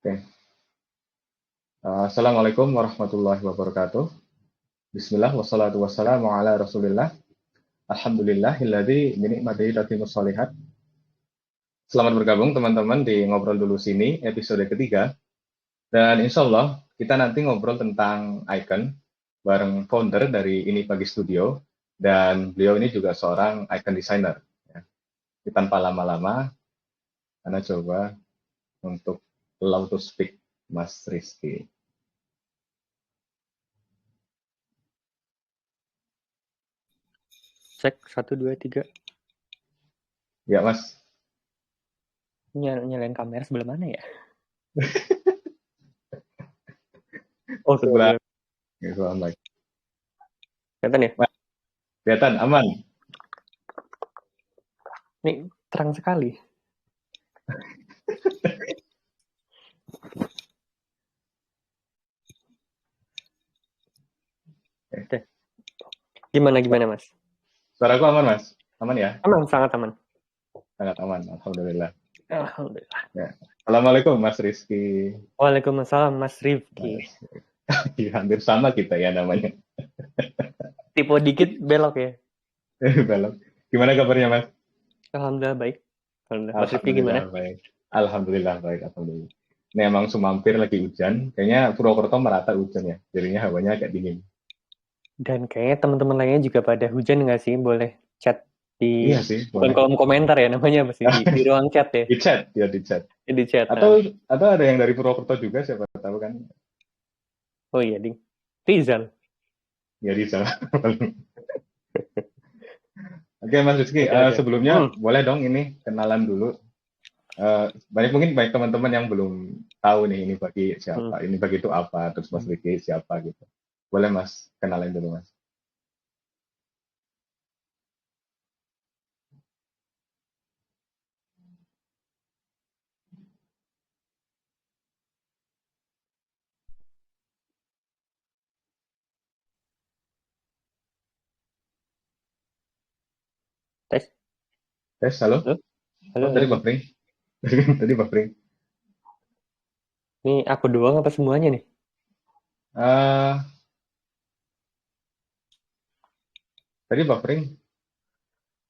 Oke. Assalamualaikum warahmatullahi wabarakatuh. Bismillah wassalatu wassalamu ala Rasulillah. Alhamdulillahilladzi bi ni'matihi tatimmus shalihat. Selamat bergabung teman-teman di Ngobrol Dulu Sini episode ketiga. Dan insya Allah kita nanti ngobrol tentang icon bareng founder dari Ini Pagi Studio. Dan beliau ini juga seorang icon designer. Ya. Tanpa lama-lama, Anda coba untuk allow to speak Mas Rizky. Cek 1, 2, 3. Ya Mas. Nyalain kamera sebelah mana ya? Oh, Sebelah. sebelah. Sebelah mic. Kelihatan ya? Kelihatan, aman. Ini terang sekali. Oke. Gimana Mas? Suaraku aman Mas? Aman ya? Aman, sangat aman. Sangat aman, Alhamdulillah. Alhamdulillah. Ya. Assalamualaikum Mas Rizky. Waalaikumsalam Mas Rifki. Hampir sama kita ya namanya. Tipe dikit belok ya? Belok. Gimana kabarnya Mas? Alhamdulillah baik. Alhamdulillah. Mas Rifki gimana? Baik. Alhamdulillah baik. Alhamdulillah. Ini emang semampir lagi hujan. Kayaknya Purwokerto merata hujan ya. Jadinya hawanya agak dingin. Dan kayaknya teman-teman lainnya juga pada hujan nggak sih? Boleh chat di Iya sih, bukan boleh. kolom komentar ya namanya apa sih? Di ruang chat ya? Di chat, ya di chat. Di chat. Atau ada yang dari Purwokerto juga, siapa tahu kan. Oh iya, Ding. Rizal. Ya Rizal. Oke Mas Rizky, Okay. sebelumnya boleh dong ini kenalan dulu. Mungkin banyak teman-teman yang belum tahu nih ini bagi siapa, ini bagi itu apa, terus Mas Rizky siapa gitu. Boleh Mas kenalin dulu Mas. Tes, halo? Halo. Tadi buffering. Tadi buffering. Ini aku doang apa semuanya nih? Tadi buffering.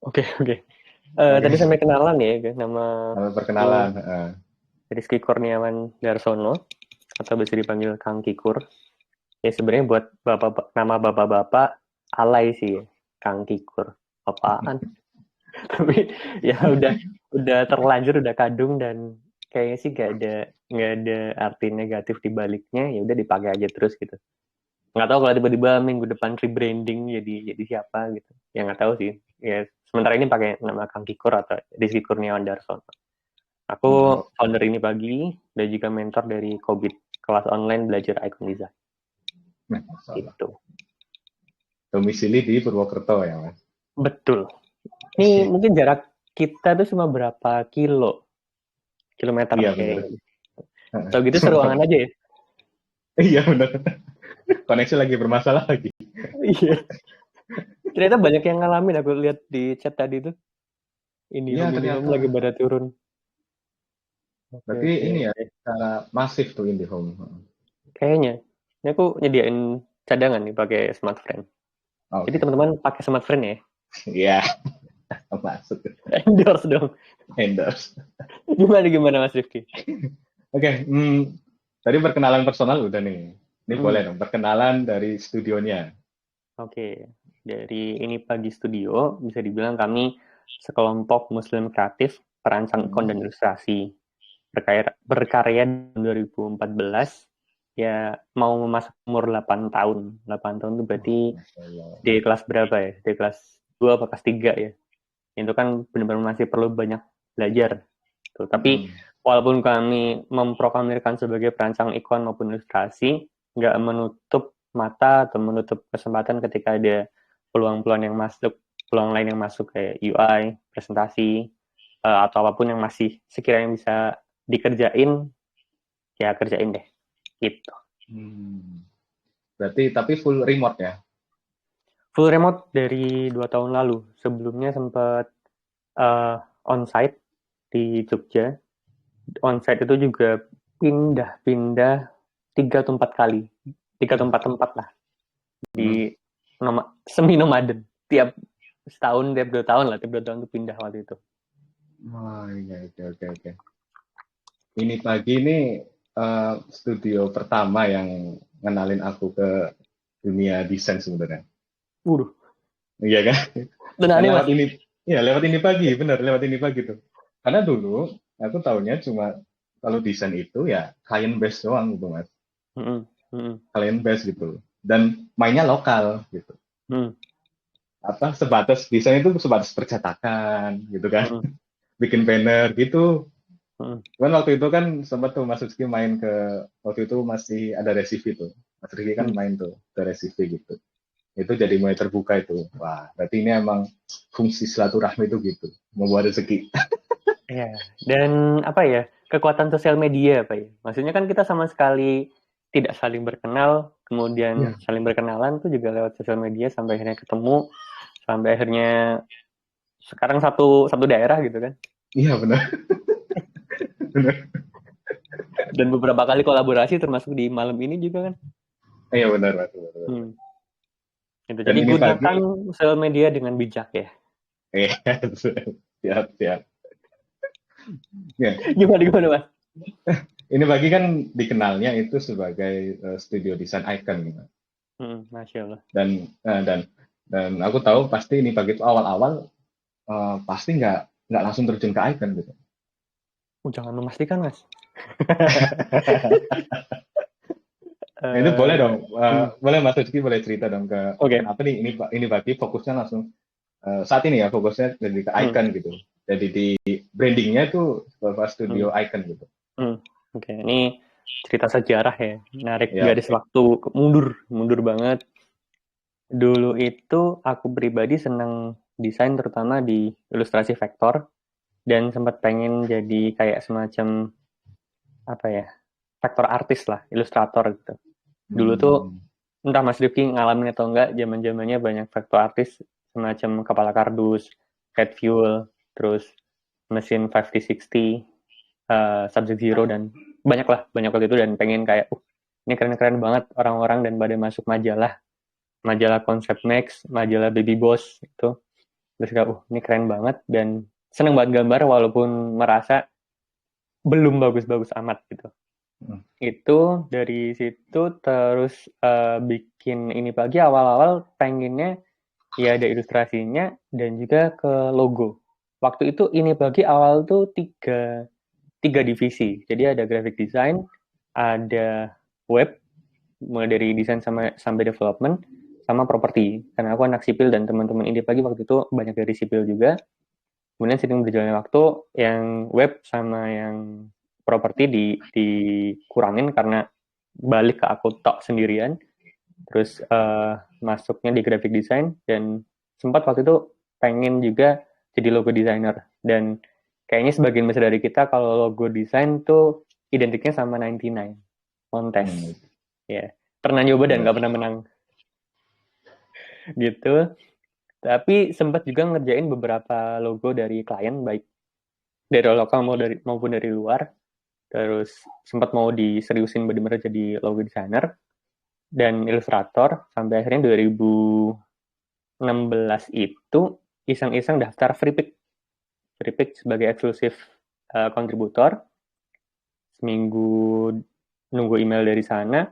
Oke. Tadi sampai kenalan ya, nama perkenalan. Rizky Kurniawan Darsono atau bisa dipanggil Kang Kikur. Ya sebenarnya buat nama bapak-bapak alay sih ya, Kang Kikur. Apaan? Tapi ya udah terlanjur, udah kadung dan kayaknya sih gak ada arti negatif di baliknya. Ya udah dipakai aja terus gitu. Nggak tahu kalau tiba-tiba minggu depan rebranding jadi siapa gitu. Ya nggak tahu sih. Ya sementara ini pakai nama Kang Kikur atau Rizky Kurniawan Darsono. Aku founder Ini Pagi dan juga mentor dari COVID, kelas online belajar icon design. Gitu. Domisili di Purwokerto ya Mas? Betul. Ini mungkin jarak kita tuh cuma berapa kilometer iya, kayaknya. Kalau gitu seruangan aja ya? Iya benar. Koneksi lagi bermasalah lagi. Iya. Ternyata banyak yang ngalamin, aku lihat di chat tadi tuh. Ini home lagi pada turun. Berarti ini ya, secara masif tuh IndiHome. Kayaknya. Ini aku nyediain cadangan nih pakai smartfren. Jadi teman-teman pakai smartfren ya? Iya. Masuk. Endorse dong. Endorse. Gimana Mas Rifki? Oke. Tadi perkenalan personal udah nih. Ini boleh dong, perkenalan dari studionya. Oke. Dari Ini Pagi Studio, bisa dibilang kami sekelompok muslim kreatif, perancang ikon dan ilustrasi. Berkarya 2014, ya mau masuk umur 8 tahun. 8 tahun itu berarti di kelas berapa ya? Di kelas 2 atau kelas 3 ya? Itu kan benar-benar masih perlu banyak belajar. Tuh. Tapi walaupun kami memproklamirkan sebagai perancang ikon maupun ilustrasi, nggak menutup mata atau menutup kesempatan ketika ada peluang-peluang yang masuk, peluang lain yang masuk kayak UI, presentasi, atau apapun yang masih sekiranya bisa dikerjain, ya kerjain deh. Gitu. Berarti tapi full remote ya? Full remote dari 2 tahun lalu. Sebelumnya sempat on-site di Jogja. On-site itu juga pindah 3 atau 4 kali. 3 atau 4 tempat lah. Di semi nomaden. Tiap setahun, tiap 2 tahun lah. Tiap 2 tahun tuh pindah waktu itu. Oh iya, oke. Ini pagi ini studio pertama yang ngenalin aku ke dunia desain sebenarnya. Waduh. Iya kan? Dan lewat ini, ya lewat ini pagi, benar lewat ini pagi tuh. Karena dulu aku taunya cuma kalau desain itu ya client base doang gitu mas. Client base gitu. Dan mainnya lokal gitu. Apa sebatas desain itu sebatas percetakan gitu kan. Bikin banner gitu. Cuman waktu itu kan sempat tuh Mas Rizky main ke, waktu itu masih ada Resipi tuh. Mas Rizky kan main tuh ke Resipi gitu. Itu jadi mulai terbuka itu. Wah, berarti ini emang fungsi silaturahmi itu gitu, membuat rezeki. Iya, dan apa ya, kekuatan sosial media apa ya. Maksudnya kan kita sama sekali tidak saling berkenal, kemudian saling berkenalan tuh juga lewat sosial media sampai akhirnya ketemu, sampai akhirnya sekarang satu daerah gitu kan. Iya benar. Benar. Dan beberapa kali kolaborasi termasuk di malam ini juga kan. Iya benar. Gitu. Dan Jadi ini gunakan pagi, sosial media dengan bijak ya. siap. Ya. Gimana Mas? Ini pagi kan dikenalnya itu sebagai studio desain icon gitu. Masya Allah. Dan aku tahu pasti ini pagi itu awal-awal pasti nggak langsung terjun ke icon gitu. Jangan memastikan Mas. Itu boleh dong, boleh Mas Rizky boleh cerita dong ke kenapa nih ini pagi fokusnya langsung saat ini ya fokusnya jadi ke icon gitu. Jadi di brandingnya tuh Bapak Studio Icon gitu. Oke, ini cerita sejarah ya, narik Ya, garis waktu mundur banget. Dulu itu aku pribadi senang desain terutama di ilustrasi vektor dan sempat pengen jadi kayak semacam apa ya, vektor artis lah, ilustrator gitu. Dulu tuh entah Mas Rifki ngalamin atau enggak, zaman-zamannya banyak vektor artis semacam kepala kardus, head fuel, terus mesin 5060, Sub-Zero dan banyak waktu itu dan pengen kayak ini keren-keren banget orang-orang dan pada masuk majalah Concept Max, majalah Baby Boss itu. Terus kayak ini keren banget dan seneng banget gambar walaupun merasa belum bagus-bagus amat gitu. Itu dari situ terus bikin ini pagi awal-awal pengennya ya ada ilustrasinya dan juga ke logo. Waktu itu ini pagi awal tuh tiga divisi. Jadi ada graphic design, ada web, mulai dari desain sampai development, sama properti. Karena aku anak sipil dan teman-teman ini pagi waktu itu banyak dari sipil juga. Kemudian sering berjalannya waktu, yang web sama yang properti dikurangin karena balik ke aku tok sendirian. Terus masuknya di graphic design dan sempat waktu itu pengen juga jadi logo designer. Dan kayaknya sebagian besar dari kita kalau logo desain tuh identiknya sama 99 Montes. Ya, pernah nyoba dan nggak pernah menang. Gitu. Tapi sempat juga ngerjain beberapa logo dari klien, baik dari lokal maupun dari luar. Terus sempat mau diseriusin benar-benar jadi logo designer dan ilustrator sampai akhirnya 2016 itu iseng-iseng daftar Freepik sebagai eksklusif kontributor. Seminggu nunggu email dari sana,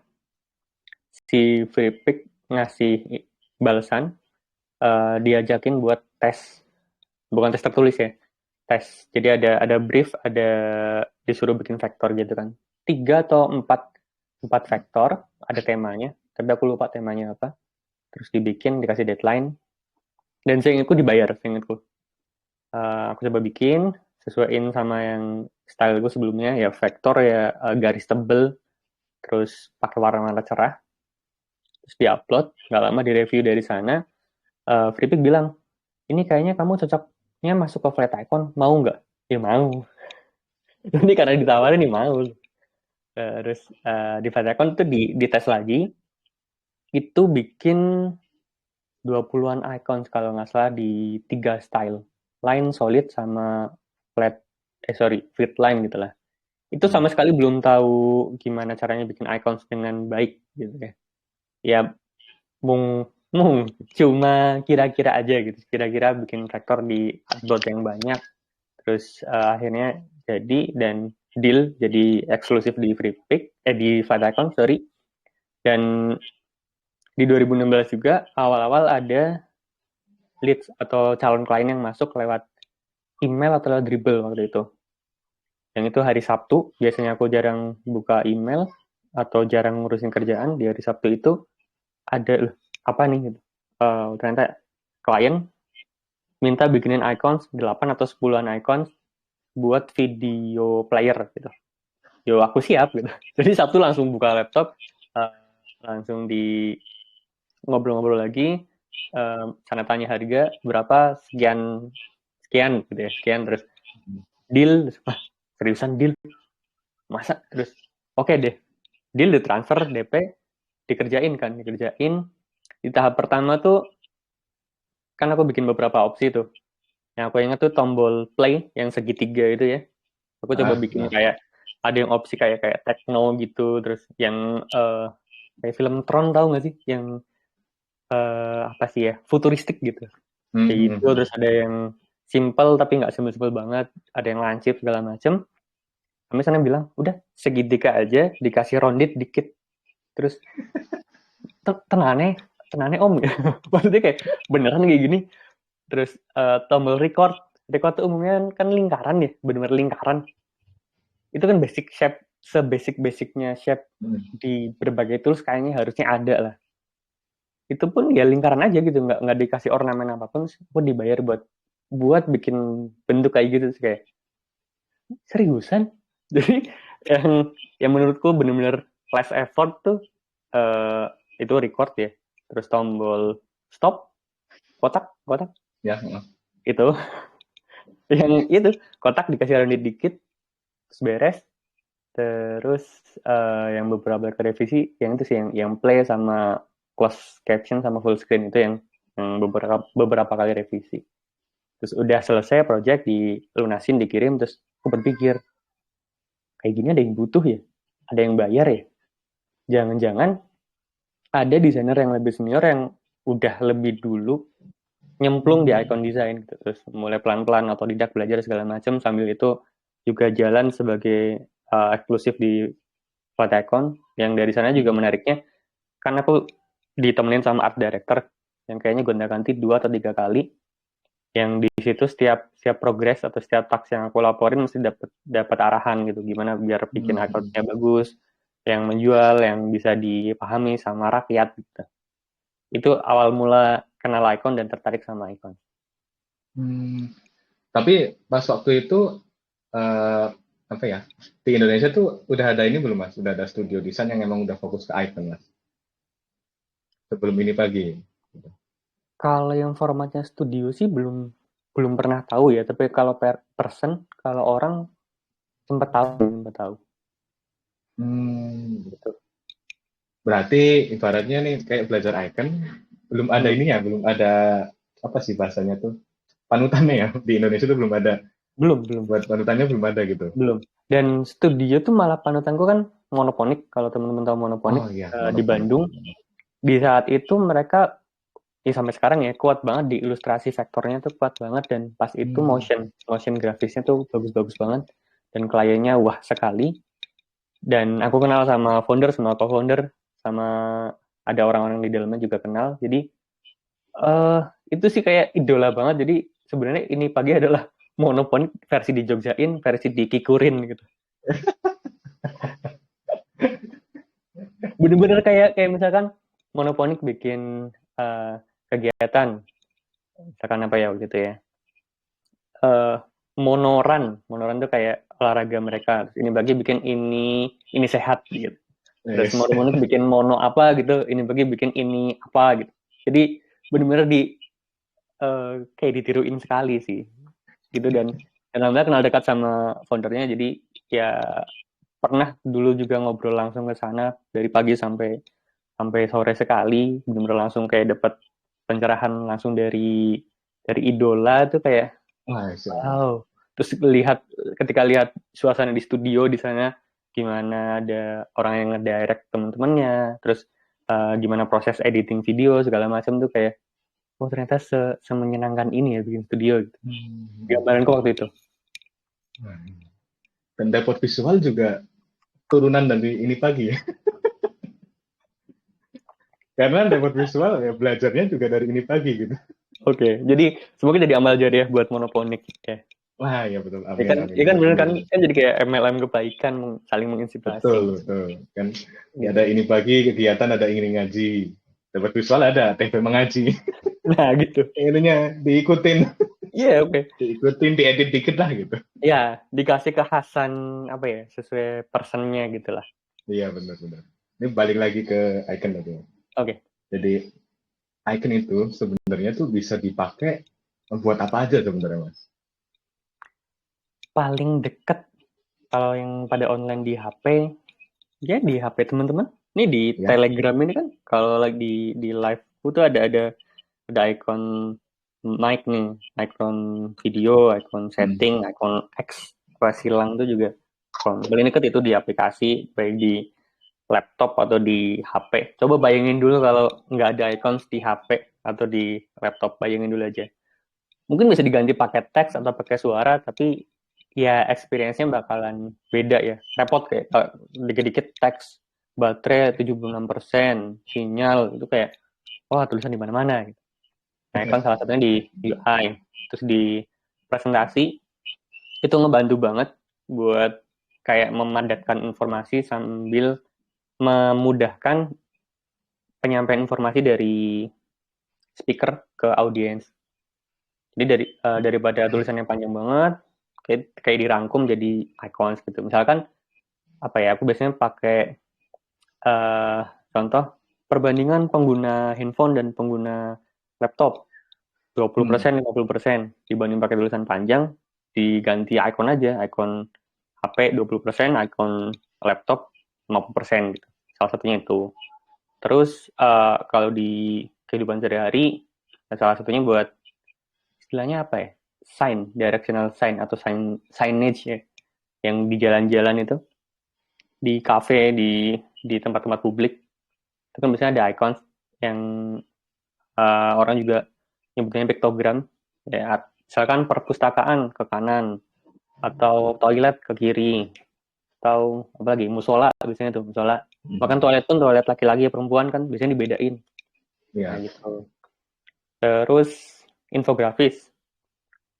si Freepik ngasih balasan, diajakin buat tes, bukan tes tertulis ya, tes. Jadi ada brief, ada disuruh bikin vektor gitu kan, 3 atau 4 vektor, ada temanya, tapi aku lupa temanya apa. Terus dibikin, dikasih deadline, dan seingatku dibayar, seingatku. Aku coba bikin, sesuaiin sama yang style gue sebelumnya, ya vektor ya garis tebel, terus pakai warna-warna cerah, terus diupload, nggak lama direview dari sana, Freepik bilang, ini kayaknya kamu cocoknya masuk ke Flat Icon, mau nggak? Ya mau. Ini karena ditawarin nih mau. Terus di Flat Icon tuh dites lagi, itu bikin 20-an icon kalau nggak salah di 3 style. Line, solid, sama flat line gitu lah. itu sama sekali belum tahu gimana caranya bikin icons dengan baik gitu ya. Ya cuma kira-kira aja gitu. Kira-kira bikin rekor di upload yang banyak. Terus akhirnya jadi dan deal jadi eksklusif di FreePic, di Flaticon, sorry. Dan di 2016 juga awal-awal ada leads atau calon klien yang masuk lewat email atau lewat Dribbble waktu itu. Yang itu hari Sabtu, biasanya aku jarang buka email atau jarang ngurusin kerjaan. Di hari Sabtu itu ada apa nih gitu. Ternyata klien minta bikinin icons 8 atau 10-an icons buat video player gitu. Yo aku siap gitu. Jadi Sabtu langsung buka laptop, uh, langsung di ngobrol-ngobrol lagi, sana tanya harga berapa, sekian sekian gitu ya, sekian, terus deal, seriusan deal, masa, terus oke deh, deal, ditransfer DP, dikerjain. Di tahap pertama tuh kan aku bikin beberapa opsi tuh, yang aku ingat tuh tombol play yang segitiga itu ya, aku coba bikin kayak ada yang opsi kayak techno gitu, terus yang kayak film Tron, tahu nggak sih yang apa sih ya, futuristik gitu kayak gitu. Terus ada yang simple tapi nggak simple banget, ada yang lancip segala macem. Kami sana bilang udah segitiga aja, dikasih rounded dikit, terus tenane om maksudnya kayak beneran kayak gini. Terus tombol record tuh umumnya kan lingkaran ya, bener-bener lingkaran. Itu kan basic shape, sebasic-basicnya shape di berbagai tools kayaknya harusnya ada lah. Itu pun ya lingkaran aja gitu, nggak dikasih ornamen apapun, pun dibayar buat bikin bentuk kayak gitu. Terus kayak seriusan. Jadi yang menurutku bener-bener less effort tuh itu record ya, terus tombol stop, kotak Ya. itu yang itu kotak dikasih rounded dikit, terus beres. Terus yang beberapa kali revisi yang itu sih, yang play sama close caption sama full screen itu yang beberapa kali revisi. Terus udah selesai project, dilunasin, dikirim. Terus aku berpikir kayak gini ada yang butuh ya, ada yang bayar ya, jangan-jangan ada desainer yang lebih senior yang udah lebih dulu nyemplung di icon design gitu. Terus mulai pelan-pelan otodidak belajar segala macam, sambil itu juga jalan sebagai eksklusif di Flaticon. Yang dari sana juga menariknya karena aku ditemenin sama art director yang kayaknya gonta-ganti 2 atau 3 kali, yang di situ setiap progres atau setiap task yang aku laporin mesti dapat arahan gitu, gimana biar bikin akunnya bagus, yang menjual, yang bisa dipahami sama rakyat gitu. Itu awal mula kenal Icon dan tertarik sama Icon. Tapi pas waktu itu apa ya, di Indonesia tuh udah ada ini belum Mas? Udah ada studio desain yang emang udah fokus ke Icon Mas? Sebelum ini pagi. Kalau yang formatnya studio sih belum pernah tahu ya, tapi kalau per person, kalau orang sempat tahu. Gitu. Berarti ibaratnya nih kayak belajar Icon, belum ada ini ya, belum ada apa sih bahasanya tuh, panutannya ya, di Indonesia tuh belum ada. Belum. Buat panutannya belum ada gitu. Belum. Dan studio tuh malah panutanku kan Monoponik, kalau teman-teman tahu Monoponik. Iya, Di Bandung. Di saat itu mereka sampai sekarang ya kuat banget di ilustrasi, vektornya tuh kuat banget, dan pas itu motion grafisnya tuh bagus-bagus banget, dan kliennya wah sekali. Dan aku kenal sama founder, sama co-founder, sama ada orang-orang di dalamnya juga kenal. Jadi itu sih kayak idola banget. Jadi sebenarnya ini pagi adalah Monoponik versi di Jogjain, versi di Kikurin gitu. Bener-bener kayak misalkan Monoponik bikin kegiatan, misalkan apa ya gitu ya, monoran tuh kayak olahraga mereka. Terus ini bagi bikin ini sehat gitu. Terus Monoponik bikin mono apa gitu, ini bagi bikin ini apa gitu. Jadi bener-bener kayak ditiruin sekali sih gitu. Dan alhamdulillah kenal dekat sama foundernya, jadi ya pernah dulu juga ngobrol langsung ke sana dari pagi sampai sore sekali, benar-benar langsung kayak dapat pencerahan langsung dari idola tuh kayak wow, Terus ketika lihat suasana di studio di sana, gimana ada orang yang ngedirect teman-temannya, terus gimana proses editing video segala macam tuh kayak, oh ternyata semenyenangkan ini ya bikin studio gitu. Gambaranku waktu itu. Dan dapet visual juga turunan dari ini pagi ya. Karena dapat visual ya belajarnya juga dari ini pagi gitu. Oke, jadi semoga jadi amal jariah buat Monoponik ya. Wah ya betul, Ya amin kan, amin. ya kan bener kan, Benar. kan jadi kayak MLM kebaikan saling menginspirasi. Betul kan. Ya ada Gitu. ini pagi kegiatan, ada ini ngaji. Dapat visual ada TV mengaji. Nah gitu. Ininya diikutin, Iya oke. diikutin, diedit dikit lah gitu. Ya dikasih kekhasan apa ya sesuai personnya gitulah. Iya benar-benar. Ini balik lagi ke icon tadi. Oke. Jadi icon itu sebenarnya tuh bisa dipakai buat apa aja sebenarnya Mas? Paling deket kalau yang pada online di HP, ya di HP teman-teman. Ini di Ya. Telegram ini kan kalau lagi di live itu ada icon mic nih, icon video, icon setting, icon X, silang itu juga. Kalau paling deket itu di aplikasi, baik di laptop atau di HP. Coba bayangin dulu kalau nggak ada icons di HP atau di laptop, bayangin dulu aja. Mungkin bisa diganti pakai teks atau pakai suara, tapi ya experience-nya bakalan beda ya. Repot kayak dikit-dikit teks, baterai 76%, sinyal, itu kayak, wah tulisan di mana-mana. Gitu. Nah, kan salah satunya di UI. Terus di presentasi, itu ngebantu banget buat kayak memadatkan informasi sambil memudahkan penyampaian informasi dari speaker ke audiens. Jadi daripada tulisan yang panjang banget, kayak dirangkum jadi icons gitu. Misalkan apa ya? Aku biasanya pakai contoh perbandingan pengguna handphone dan pengguna laptop 20%, 50% dibanding pakai tulisan panjang, diganti icon aja, icon HP 20%, icon laptop 50% gitu. Salah satunya itu. Terus kalau di kehidupan sehari-hari, salah satunya buat istilahnya apa ya? Directional sign atau signage ya, yang di jalan-jalan itu, di kafe, di tempat-tempat publik, itu kan biasanya ada icon yang orang juga nyebutnya piktogram, ya, misalkan perpustakaan ke kanan, atau toilet ke kiri, atau apa lagi, musola biasanya tuh, musola. Bahkan toilet pun toilet laki-laki perempuan kan biasanya dibedain. Ya. Nah gitu. Terus infografis.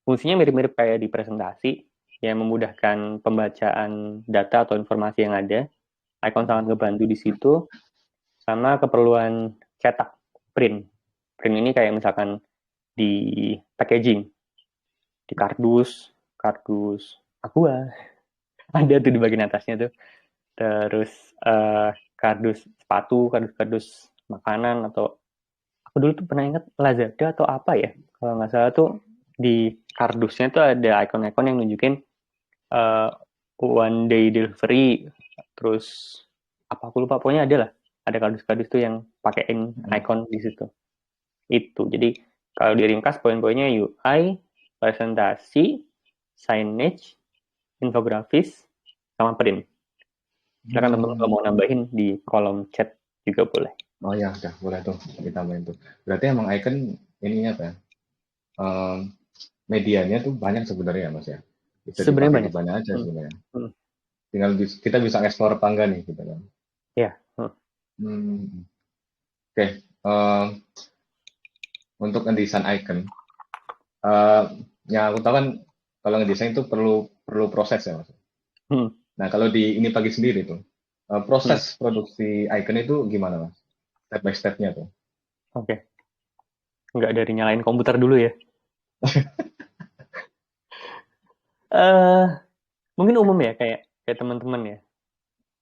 Fungsinya mirip-mirip kayak di presentasi, yang memudahkan pembacaan data atau informasi yang ada. Icon sangat ngebantu di situ, sama keperluan cetak, print. Print ini kayak misalkan di packaging, di kardus aqua, ada tuh di bagian atasnya tuh. Terus kardus sepatu, kardus makanan, atau aku dulu tuh pernah ingat Lazada atau apa ya, kalau nggak salah tuh di kardusnya tuh ada icon-icon yang nunjukin one day delivery, terus apa aku lupa, pokoknya ada kardus-kardus tuh yang pakein icon di situ. Itu jadi kalau diringkas poin-poinnya UI, presentasi, signage, infografis, sama print. Silakan teman-teman kalau mau nambahin di kolom chat juga boleh. Oh ya, udah boleh tuh ditambahin tuh. Berarti emang icon ininya apa ya? Medianya tuh banyak sebenarnya Mas ya. Bisa Sebenarnya dipakai di banyak. banyak aja sebenarnya. Tinggal kita bisa explore apa enggak nih gitu kan. Ya. Oke. Untuk ngedesain icon, yang aku tahu kan kalau ngedesain itu perlu proses ya Mas. Nah kalau di ini pagi sendiri tuh, proses produksi icon itu gimana Mas? Step by step-nya tuh. Oke. Nggak dari nyalain komputer dulu ya. Mungkin umum ya, kayak teman-teman ya.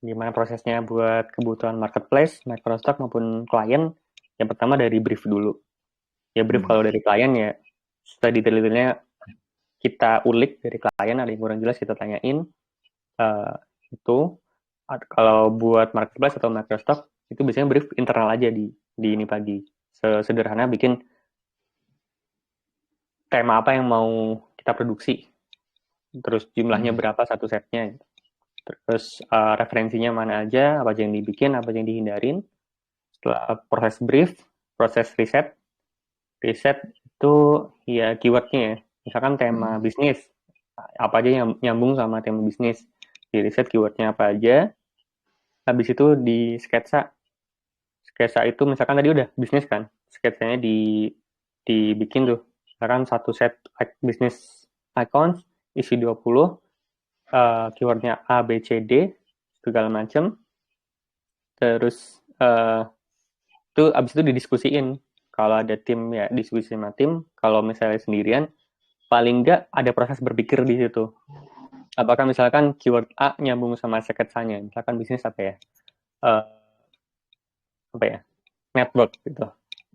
Gimana prosesnya buat kebutuhan marketplace, microstock maupun klien. Yang pertama dari brief dulu. Ya brief kalau dari klien ya, setelah detail-detailnya kita ulik dari klien, ada yang kurang jelas kita tanyain. Itu kalau buat marketplace atau microstock, itu biasanya brief internal aja di ini pagi. Sederhana bikin tema apa yang mau kita produksi. terus jumlahnya berapa satu setnya, terus referensinya mana aja, apa aja yang dibikin, apa aja yang dihindarin. Setelah proses brief, proses riset itu ya keywordnya ya, misalkan tema bisnis, apa aja yang nyambung sama tema bisnis, di riset keywordnya apa aja, habis itu di sketsa itu misalkan tadi udah bisnis kan, sketsanya dibikin tuh, misalkan satu set bisnis icons isi 20, keywordnya A, B, C, D, segala macam, terus itu abis itu didiskusiin, kalau ada tim ya diskusi sama tim, kalau misalnya sendirian paling nggak ada proses berpikir di situ, apakah misalkan keyword A nyambung sama sketsanya, misalkan bisnis apa ya, network gitu.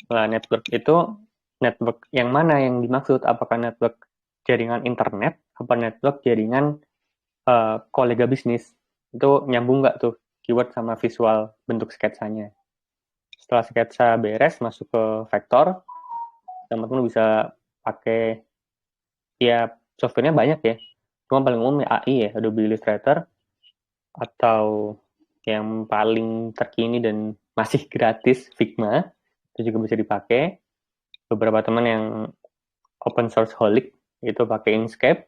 Nah, network itu network yang mana yang dimaksud, apakah network jaringan internet, apa network jaringan kolega bisnis, itu nyambung nggak tuh keyword sama visual bentuk sketsanya. Setelah sketsa beres, masuk ke vektor, teman-teman bisa pakai, ya softwarenya banyak ya, cuma paling umum ya AI ya, Adobe Illustrator, atau yang paling terkini dan masih gratis, Figma, itu juga bisa dipakai. Beberapa teman yang open source holic itu pakai Inkscape,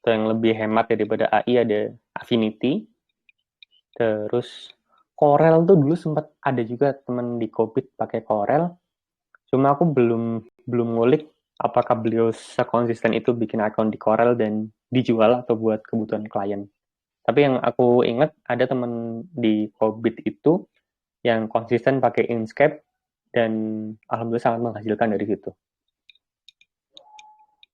atau yang lebih hemat daripada AI ada Affinity. Terus Corel tuh dulu sempat ada juga teman di COVID pakai Corel, cuma aku belum ngulik apakah beliau sekonsisten itu bikin akun di Corel dan dijual atau buat kebutuhan klien. Tapi yang aku ingat ada teman di COVID itu yang konsisten pakai Inkscape dan alhamdulillah sangat menghasilkan dari situ.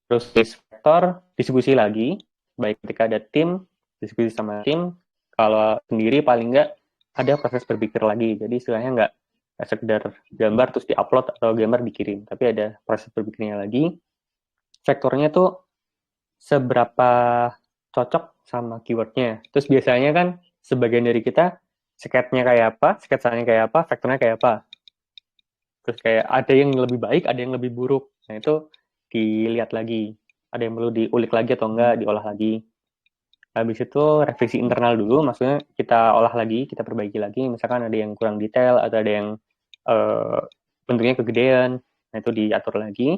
Terus di vektor distribusi lagi, baik ketika ada tim, diskusi sama tim, kalau sendiri paling nggak ada proses berpikir lagi, jadi istilahnya nggak sekedar gambar terus diupload atau gambar dikirim, tapi ada proses berpikirnya lagi. Vektornya tuh seberapa cocok sama keywordnya. Terus biasanya kan sebagian dari kita sketnya kayak apa, sketsanya kayak apa, vektornya kayak apa. Terus kayak ada yang lebih baik, ada yang lebih buruk. Nah itu dilihat lagi. Ada yang perlu diulik lagi atau enggak, diolah lagi. Habis itu revisi internal dulu, maksudnya kita olah lagi, kita perbaiki lagi. Misalkan ada yang kurang detail, atau ada yang bentuknya kegedean, nah itu diatur lagi.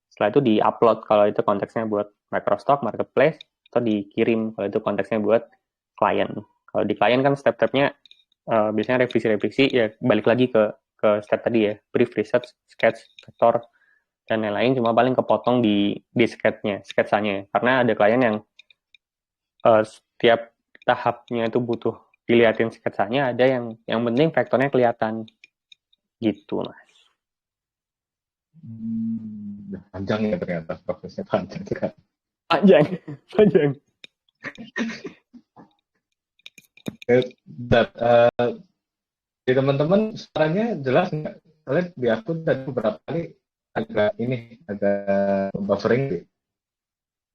Setelah itu di-upload kalau itu konteksnya buat Microstock, Marketplace, atau dikirim kalau itu konteksnya buat klien. Kalau di klien kan step-stepnya biasanya revisi-revisi, ya balik lagi ke step tadi ya, brief, research, sketch, vektor, dan lain-lain, cuma paling kepotong di sketsanya. Karena ada klien yang setiap tahapnya itu butuh dilihatin sketsanya, ada yang penting vektornya kelihatan gitu, Mas. Panjang ya ternyata, prosesnya panjang kan. Panjang. Di teman-teman suaranya jelas nggak? Soalnya di aku tadi beberapa kali agak buffering.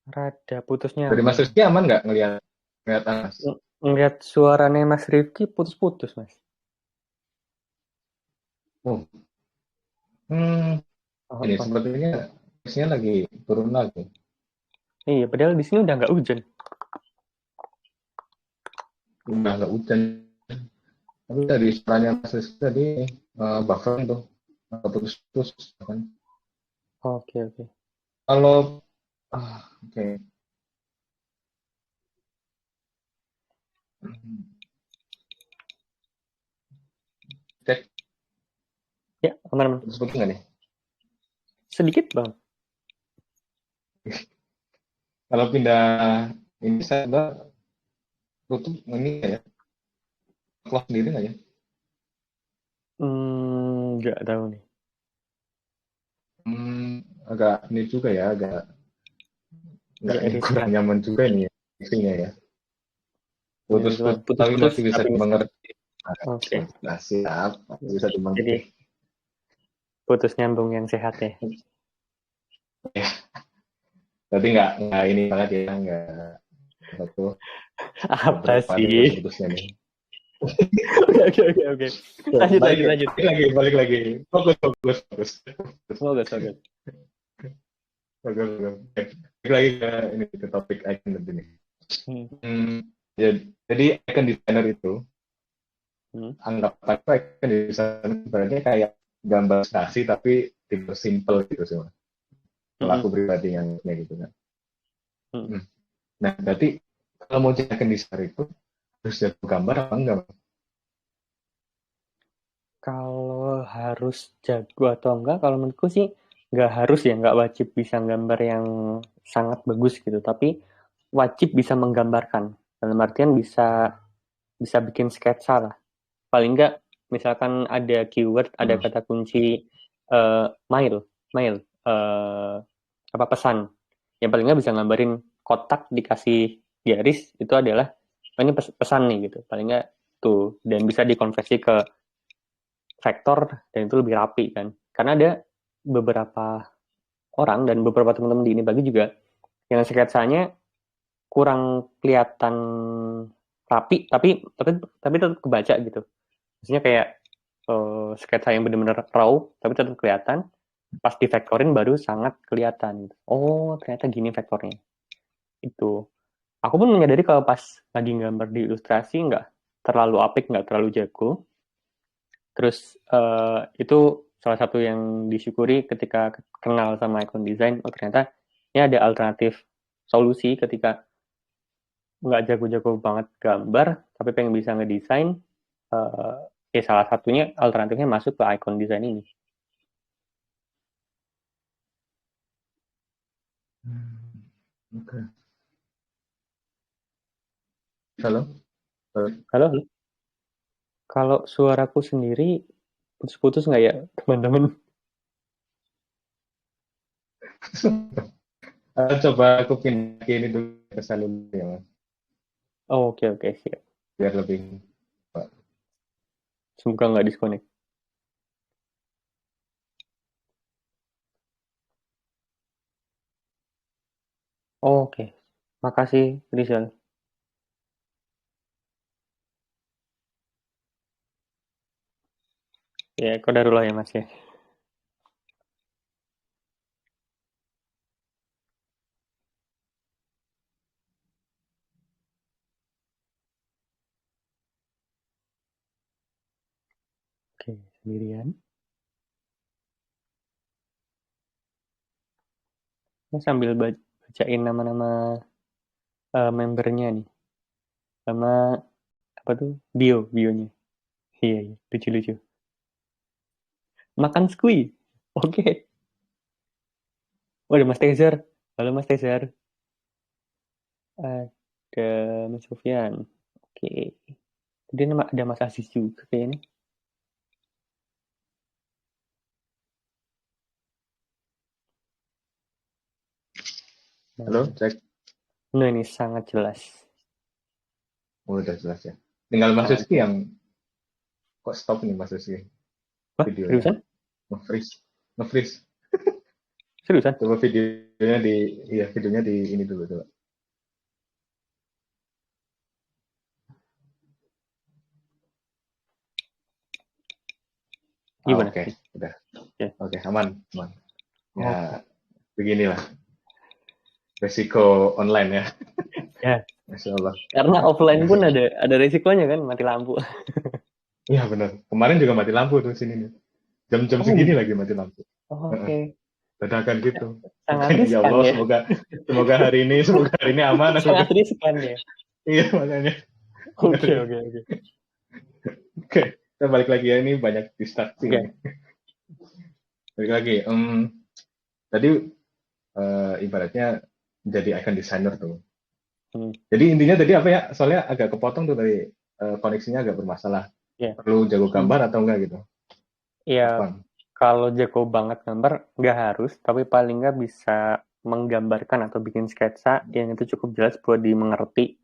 Rada putusnya. Dari Mas Rizky aman nggak ngelihat Mas? Ngelihat suaranya Mas Rifki putus-putus, Mas. Oh. Ini sepertinya pastinya lagi turun lagi. Iya, padahal di sini udah nggak hujan. Udah nggak hujan. Tapi dari suaranya Mas Rizky tadi buffering tuh, putus-putus kan. Oke. Kalau oke. Cek. Ya, aman. Seperti nggak nih? Sedikit, Bang. Kalau pindah ini saya tutup ini ya. Close sendiri nggak ya? Nggak tahu nih. Agak ini juga ya, agak kurang nyaman juga ini ya, isinya ya. Putus-putus tapi masih bisa dimengerti. Oke. Nah, siap, bisa dimengerti. Jadi putus nyambung yang sehat ya. Ya. Berarti nggak ini banget ya, nggak satu. Apa sih? Putusnya nih. Oke. Lanjut. Balik lagi. Fokus. Bagus. Bagus. balik lagi ke ini ke topik icon ini. Hmm. Ya, jadi icon designer itu anggap aja icon designer sebenarnya kayak gambar ilustrasi tapi tipe simple gitu sih, Mas. Kalau aku pribadi yang kayak gitu kan. Nah, berarti kalau mau jadi icon designer itu harus jago gambar apa enggak, Mas? Kalau harus jago atau enggak, kalau menurutku sih nggak harus ya, nggak wajib bisa gambar yang sangat bagus gitu, tapi wajib bisa menggambarkan. Dalam artian bisa bisa bikin sketsa lah. Paling nggak, misalkan ada keyword, ada kata kunci mail, apa pesan. Yang paling nggak bisa gambarin kotak dikasih garis itu adalah ini pesan nih gitu. Paling nggak tuh, dan bisa dikonversi ke vektor dan itu lebih rapi kan. Karena ada beberapa orang dan beberapa teman-teman di ini bagi juga yang sketsanya kurang kelihatan rapi, tapi tetap kebaca gitu. Maksudnya kayak sketsa yang benar-benar raw tapi tetap kelihatan, pas difaktorin baru sangat kelihatan gitu. Oh, ternyata gini vektornya. Itu. Aku pun menyadari kalau pas lagi gambar di ilustrasi nggak terlalu apik, nggak terlalu jago. Terus itu salah satu yang disyukuri ketika kenal sama icon design. Oh, ternyata ini ada alternatif solusi ketika nggak jago-jago banget gambar, tapi pengen bisa ngedesain. Ya salah satunya alternatifnya masuk ke icon design ini. Oke. Halo? Halo, halo. Kalau suaraku sendiri putus-putus nggak ya, teman-teman? Coba aku pindah ke ini dulu ke seluler ya, Mas. Oh, oke, oke, siap. Biar lebih. Semoga nggak disconnect. Oh, oke. Makasih, Rizal. Ya, kodarullah ya, Mas ya. Oke, sendirian. Ini sambil bacain nama-nama membernya nih. Sama apa tuh? Bionya. Iya, iya, lucu-lucu. Makan skui. Oke. Oh, ada Mas Tezer. Halo Mas Tezer. Ada Mas Sofyan. Oke. Tadi ada Mas Aziz juga kayaknya. Halo, Nah, cek. nah ini sangat jelas. Oh, udah jelas ya. Tinggal Mas Sangat Rizky jelas. yang kok stop nih Mas Rizky Wah, videonya. seriusan? Nge-freeze. Nge-freeze. Seriusan? Coba videonya di ini dulu coba. Gimana? Oke, udah. Ya. Oke, aman, aman. Ya, Oke. beginilah resiko online ya. Ya, Masya Allah. karena offline pun ada resikonya kan, mati lampu. Iya benar. Kemarin juga mati lampu tuh sini nih. Jam-jam Oh, segini lagi mati lampu. oke. Dadakan gitu. Sangat Makanya ya riskan Allah, ya. semoga hari ini aman aku. Sangat riskan ya. Iya makanya. Oke, oke, oke. Oke, kita balik lagi ya, ini banyak distraksi Oke. ini. Balik lagi. Tadi ibaratnya jadi icon designer tuh. Jadi intinya tadi apa ya? Soalnya agak kepotong tuh tadi, koneksinya agak bermasalah. Ya. Perlu jago gambar atau enggak gitu? Ya, Apa? kalau jago banget gambar nggak harus, tapi paling nggak bisa menggambarkan atau bikin sketsa yang itu cukup jelas buat dimengerti.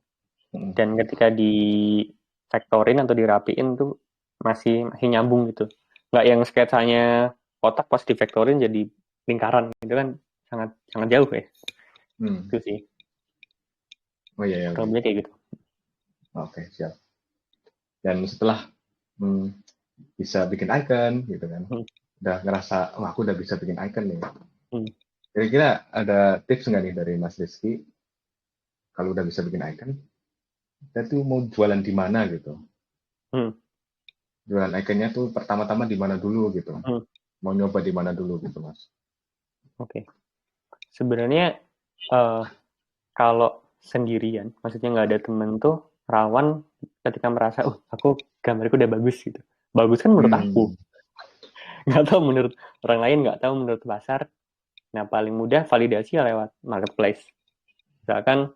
Dan ketika di vektorin atau dirapiin tuh masih nyambung gitu. Nggak yang sketsanya kotak pas di vektorin jadi lingkaran gitu kan, sangat sangat jauh ya. Itu sih. Oh iya, iya. Kalau kayak gitu. Oke, siap. Dan setelah bisa bikin icon gitu kan, udah ngerasa, wah aku udah bisa bikin icon nih. Kira-kira ada tips nggak nih dari Mas Rizky kalau udah bisa bikin icon, kita tuh mau jualan di mana gitu? Hmm, Jualan iconnya tuh pertama-tama di mana dulu gitu? hmm, Mau nyoba di mana dulu gitu Mas? oke. Sebenarnya eh, kalau sendirian, maksudnya nggak ada temen tuh rawan ketika merasa, aku gambarku udah bagus gitu. Bagus kan menurut aku, Hmm. nggak tahu menurut orang lain, nggak tahu menurut pasar. Nah, paling mudah validasi ya lewat marketplace. Misalkan,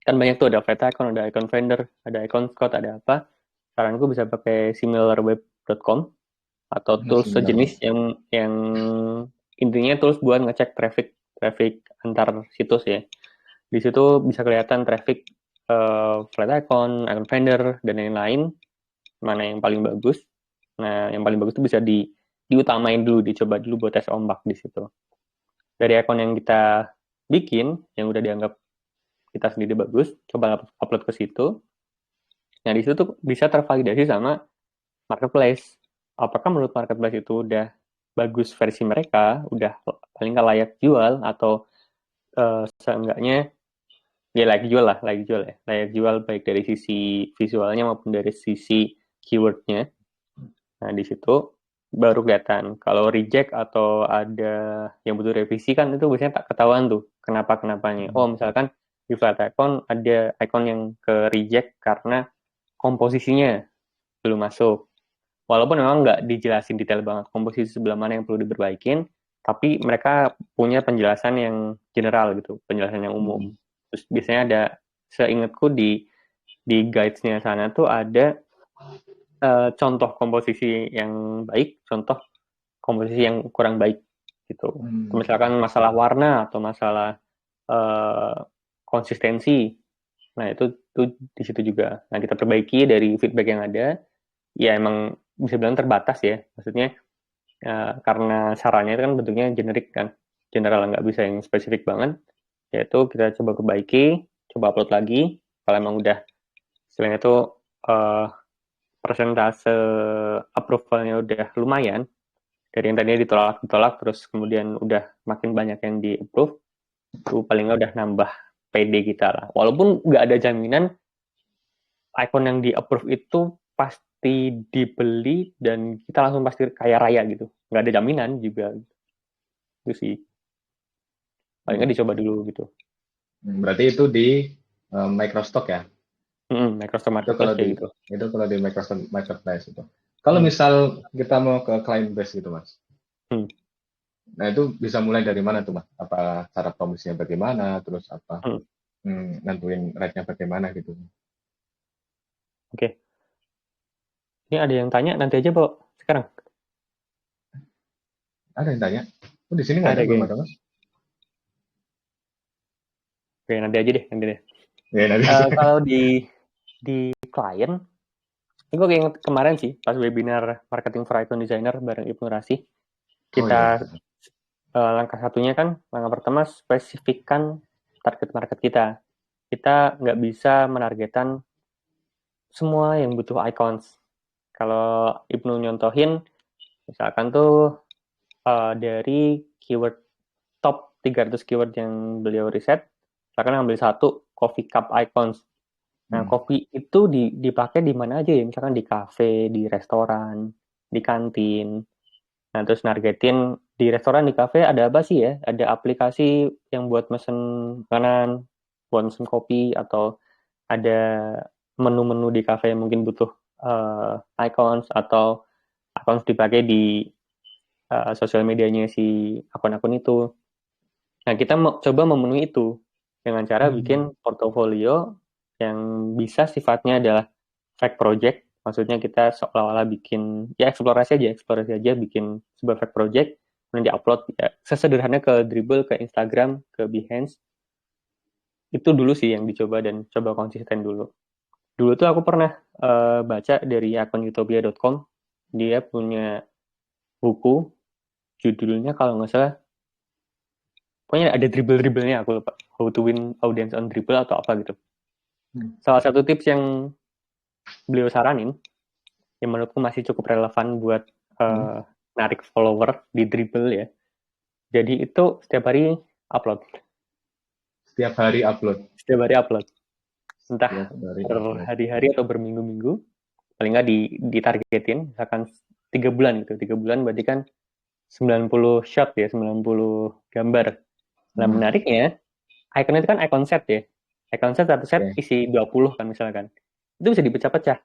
kan banyak tuh, ada Flaticon, ada Icon Vendor, ada Icon Scout, ada apa. Saranku bisa pakai similarweb.com atau tools Similar web. sejenis yang intinya tools buat ngecek traffic antar situs ya. Di situ bisa kelihatan traffic Flaticon, Icon Vendor, dan lain-lain, mana yang paling bagus. Nah, yang paling bagus itu bisa diutamain dulu, dicoba dulu buat tes ombak di situ. Dari akun yang kita bikin, yang udah dianggap kita sendiri bagus, coba upload ke situ. Nah, di situ tuh bisa tervalidasi sama marketplace. Apakah menurut marketplace itu udah bagus versi mereka, udah paling nggak layak jual, atau seenggaknya ya layak jual ya, layak jual baik dari sisi visualnya maupun dari sisi keywordnya. Nah, di situ baru kelihatan. Kalau reject atau ada yang butuh revisi kan itu biasanya tak ketahuan tuh kenapa-kenapanya. Oh, misalkan di flat icon ada icon yang ke reject karena komposisinya belum masuk. Walaupun memang nggak dijelasin detail banget komposisi sebelah mana yang perlu diperbaikin, tapi mereka punya penjelasan yang general gitu, penjelasan yang umum. Hmm. Terus biasanya ada, seingatku di guides-nya sana tuh ada contoh komposisi yang baik, contoh komposisi yang kurang baik gitu. Hmm. Misalkan masalah warna atau masalah uh, konsistensi. Nah, itu di situ juga. Nah, kita perbaiki dari feedback yang ada. Ya emang bisa bilang terbatas ya. Maksudnya karena sarannya itu kan bentuknya generik kan. General, nggak bisa yang spesifik banget. Yaitu kita coba perbaiki, coba upload lagi. Kalau emang udah, selain itu uh, persentase approval-nya udah lumayan, dari yang tadinya ditolak terus kemudian udah makin banyak yang di approve, itu paling nggak udah nambah PD kita lah, walaupun nggak ada jaminan icon yang di approve itu pasti dibeli dan kita langsung pasti kaya raya gitu, nggak ada jaminan juga, itu sih paling nggak dicoba dulu gitu. Berarti itu di Microstock ya? Microsoft Itu kalau Marketplace di kayak gitu. Microsoft Marketplace itu. Kalau Hmm. misal kita mau ke client base gitu Mas. Hmm. Nah itu bisa mulai dari mana tuh Mas? Apa cara promosinya bagaimana? Terus apa Hmm. nentuin rate-nya bagaimana gitu? Oke, ini ada yang tanya, nanti aja Pak sekarang. Ada yang tanya? Oh di sini nggak ada, Ada belum geng. ada Mas? Oke, nanti aja deh, nanti deh. Ya nanti aja. Kalau di klien, ini gue inget kemarin sih, pas webinar Marketing for Icon Designer bareng Ibnu Rasih, Oh iya. kita langkah satunya kan, langkah pertama spesifikkan target market kita. Kita nggak bisa menargetkan semua yang butuh icons. Kalau Ibnu nyontohin, misalkan tuh dari keyword top 300 keyword yang beliau riset, misalkan ambil satu, coffee cup icons. Nah, Hmm. kopi itu dipakai di mana aja ya? Misalkan di kafe, di restoran, di kantin. Nah, terus nargetin di restoran, di kafe ada apa sih ya? Ada aplikasi yang buat mesen makanan, buat mesen kopi, atau ada menu-menu di kafe yang mungkin butuh icons, atau icons dipakai di sosial medianya si akun-akun itu. Nah, kita mau coba memenuhi itu dengan cara Hmm. bikin portofolio yang bisa sifatnya adalah fake project. Maksudnya kita seolah-olah bikin, ya eksplorasi aja bikin sebuah fake project, kemudian diupload ya. Sesederhana ke Dribble, ke Instagram, ke Behance. Itu dulu sih yang dicoba dan coba konsisten dulu. Dulu tuh aku pernah baca dari akun utopia.com, dia punya buku, judulnya kalau nggak salah, pokoknya ada dribble-dribblenya, aku lupa. How to win audience on dribble atau apa gitu. Hmm. Salah satu tips yang beliau saranin, yang menurutku masih cukup relevan buat Hmm. narik follower di dribble ya. Jadi itu setiap hari upload. Setiap hari upload. Setiap hari upload. Entah Setiap hari upload. berhari-hari atau berminggu-minggu. Paling nggak ditargetin, misalkan 3 bulan gitu. 3 bulan berarti kan 90 shot ya, 90 gambar. Nah, menariknya, icon itu kan icon set ya. Icon set satu set isi 20 kan misalkan. Itu bisa dipecah-pecah.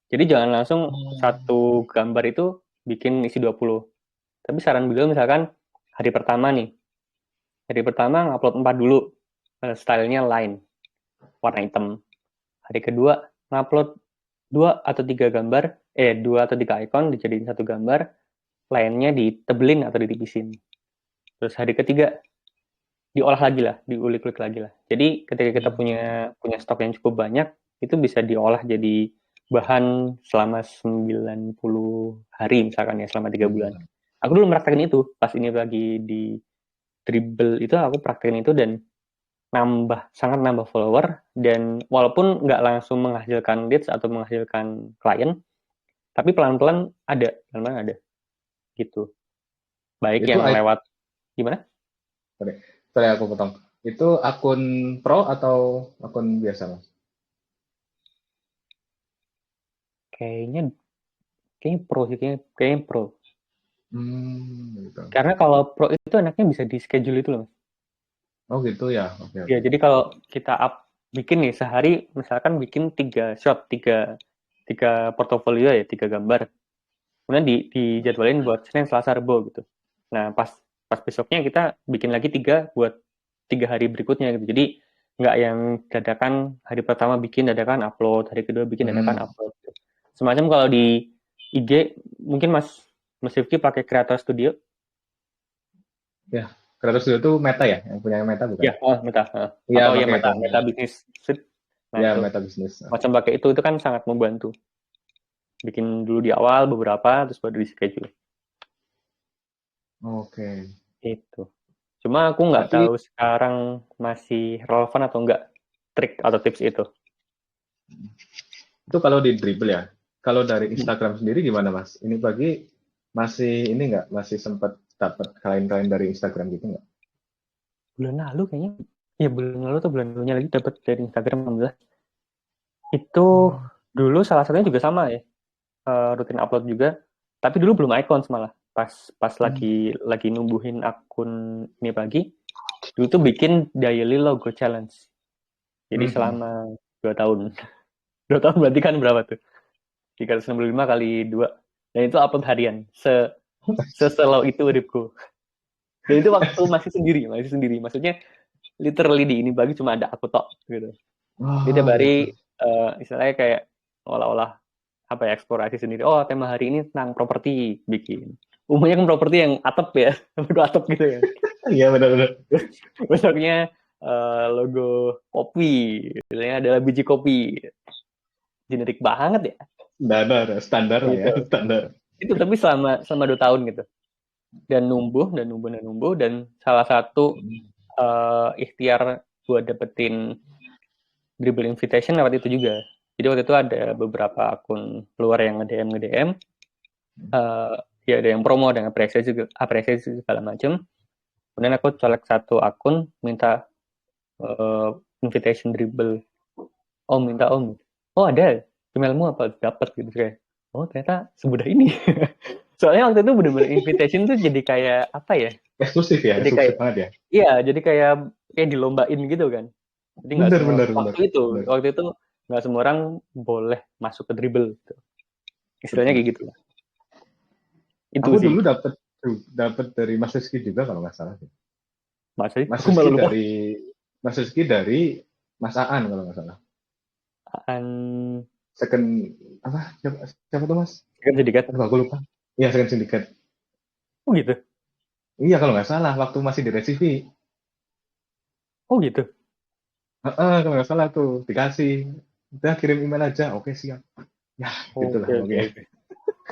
Jadi jangan langsung satu gambar itu bikin isi 20. Tapi saran beliau misalkan hari pertama nih. Hari pertama ngupload 4 dulu. Stylenya line. Warna hitam. Hari kedua ngupload 2 atau 3 gambar. 2 atau 3 icon dijadiin satu gambar. Lainnya ditebelin atau ditipisin. Terus hari ketiga diolah lagi lah, diulik-ulik lagi lah. Jadi ketika kita punya stok yang cukup banyak, itu bisa diolah jadi bahan selama 90 hari misalkan ya, selama 3 bulan. Aku dulu meraktekin itu, pas ini lagi di Dribble itu aku praktekin itu dan sangat nambah follower, dan walaupun nggak langsung menghasilkan leads atau menghasilkan klien, tapi pelan-pelan ada gitu. Baik itu yang lewat gimana? Sorry aku potong. Itu akun pro atau akun biasa, Mas? Kayaknya pro sih, kayaknya pro. Gitu. Karena kalau pro itu enaknya bisa di schedule itu loh, Mas. Oh gitu ya. Oke. Ya, jadi kalau kita bikin nih sehari, misalkan bikin 3 shot, 3 portofolio ya, 3 gambar. Kemudian dijadwalin buat Senin, Selasa, Rabu gitu. Nah, pas besoknya kita bikin lagi 3 buat 3 hari berikutnya gitu. Jadi nggak yang dadakan hari pertama bikin dadakan upload, hari kedua bikin dadakan upload. Gitu. Semacam kalau di IG mungkin Mas Rifki pakai Creator Studio. Ya, Creator Studio itu Meta ya, yang punya Meta bukan? Ya, Meta. Iya, Atau ya Meta Business Suite. Nah, ya, itu Meta Business. macam pakai itu kan sangat membantu. Bikin dulu di awal beberapa, terus baru di schedule. Oke. Itu. Cuma aku nggak tahu sekarang masih relevan atau enggak trik atau tips itu. Itu kalau di Dribble ya. Kalau dari Instagram sendiri gimana, Mas? Ini pagi masih ini nggak? Masih sempat dapat klien-klien dari Instagram gitu nggak? Bulan lalu kayaknya. Ya bulan lalu atau bulan lalunya lagi dapat dari Instagram, alhamdulillah. Itu dulu salah satunya juga sama ya. Rutin upload juga. Tapi dulu belum icons malah. Pas lagi numbuhin akun ini pagi, dulu tuh bikin daily logo challenge. Jadi selama 2 tahun. 2 tahun berarti kan berapa tuh? 365 kali 2. Dan itu upload harian. Seslow itu hidupku. Dan itu waktu masih sendiri. Maksudnya literally di ini pagi cuma ada aku tok gitu. Jadi tiap hari istilahnya kayak olah-olah apa ya, eksplorasi sendiri. Oh, tema hari ini tentang properti bikin. Umumnya kan properti yang atap ya, logo atap gitu ya. Iya benar-benar. Besoknya logo kopi, misalnya adalah biji kopi. Generik banget ya. Standar lah ya, standar. Itu tapi selama 2 tahun gitu. Dan numbuh dan salah satu ikhtiar buat dapetin Dribble invitation lewat itu juga. Jadi waktu itu ada beberapa akun luar yang nge-DM. Ya ada yang promo, ada yang apresiasi segala macam. Kemudian aku colek satu akun, minta invitation Dribble. Minta om. Oh ada, emailmu apa? Dapat gitu kayak. Oh ternyata semudah ini. Soalnya waktu itu bener-bener invitation tuh jadi kayak apa ya? Eksklusif ya, jadi eksklusif banget ya. Iya, jadi kayak dilombain gitu kan. Jadi nggak semua waktu itu nggak semua orang boleh masuk ke Dribble gitu. Istilahnya kayak gitu. Itu aku sih. Dulu dapat dari Mas Rizky juga kalau nggak salah. Mas Rizky dari Mas Aan kalau nggak salah. Aan Second apa? Siapa tuh Mas? Second Syndicate. Aku lupa. Iya, Second Syndicate. Oh gitu. Iya kalau nggak salah waktu masih di Recife. Oh gitu. Kalau nggak salah tuh dikasih. Udah kirim email aja. Oke siap. Ya gitulah. Oke.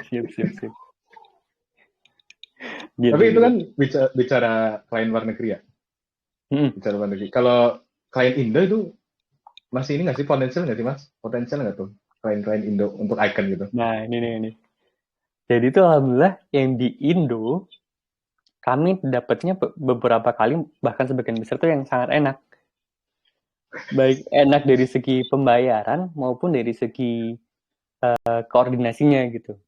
Siap. Gitu, tapi itu kan bicara klien luar negeri ya. Bicara luar negeri. Kalau klien Indo itu masih ini nggak sih, potensial nggak sih Mas? Potensial nggak tuh klien-klien Indo untuk icon gitu? Nah ini. Jadi itu alhamdulillah yang di Indo kami dapatnya beberapa kali, bahkan sebagian besar tuh yang sangat enak. Baik enak dari segi pembayaran maupun dari segi koordinasinya gitu.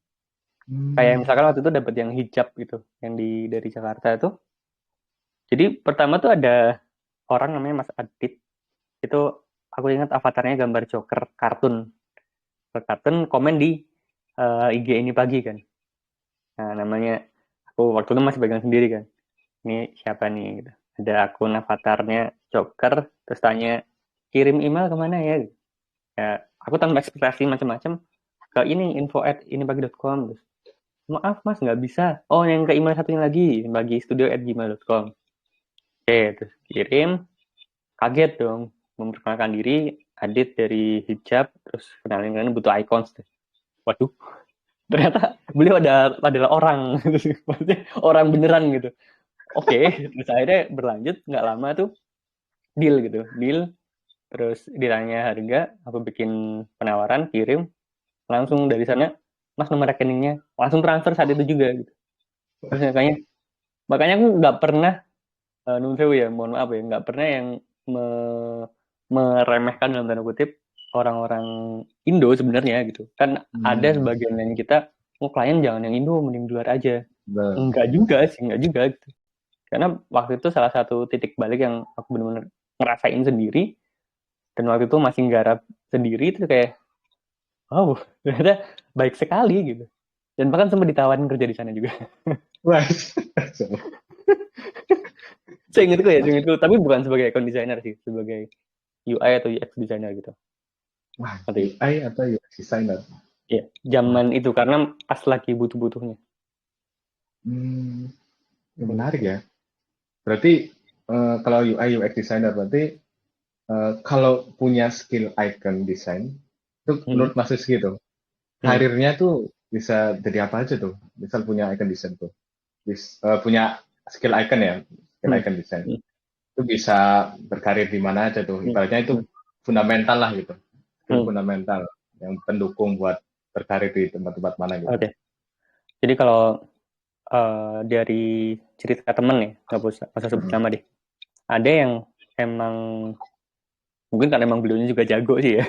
Kayak misalkan waktu itu dapat yang hijab gitu, yang dari Jakarta itu. Jadi pertama tuh ada orang namanya Mas Adit. Itu aku ingat avatarnya gambar Joker kartun. Kartun komen di IG ini pagi kan. Nah, namanya aku waktu itu masih pegang sendiri kan. Ini siapa nih gitu. Ada akun avatarnya Joker, terus tanya kirim email kemana ya? Ya, aku tanpa ekspektasi macam-macam ke ini info@inipagi.com. Terus, maaf mas nggak bisa. Oh yang ke email satunya lagi bagi studio@gmail.com. Oke, terus kirim. Kaget dong, memperkenalkan diri, Adit dari hijab, terus kenalin butuh icons. Waduh, ternyata beliau adalah orang, maksudnya orang beneran gitu. Oke, terus akhirnya berlanjut, nggak lama tuh deal gitu, deal. Terus ditanya harga, aku bikin penawaran, kirim, langsung dari sana, mas nomor rekeningnya, langsung transfer saat itu juga gitu. Terus makanya aku nggak pernah, nun sewu ya, mohon maaf ya, nggak pernah yang meremehkan dalam tanda kutip orang-orang Indo sebenarnya gitu. Kan ada sebagian lain kita, klien jangan yang Indo, mending di luar aja. Enggak juga sih, enggak juga gitu. Karena waktu itu salah satu titik balik yang aku benar-benar ngerasain sendiri, dan waktu itu masih nggarap sendiri, itu kayak, wow, ternyata baik sekali gitu. Dan bahkan sempat ditawarin kerja di sana juga. Seingatku, tapi bukan sebagai account designer sih, sebagai UI atau UX designer gitu. Wah, UI atau UX designer? Iya, zaman itu karena pas lagi butuh-butuhnya. Menarik ya. Berarti kalau UI UX designer berarti kalau punya skill icon design itu menurut Mas Rizky tuh karirnya tuh bisa jadi apa aja tuh? Misal punya icon design tuh, punya skill icon ya, skill icon design itu bisa berkarir di mana aja tuh? Ibaratnya itu fundamental lah gitu, skill fundamental yang pendukung buat berkarir di tempat-tempat mana gitu. Oke. Jadi kalau dari cerita temen ya, nggak usah sebut nama deh. Ada yang emang mungkin karena emang beliaunya juga jago sih ya,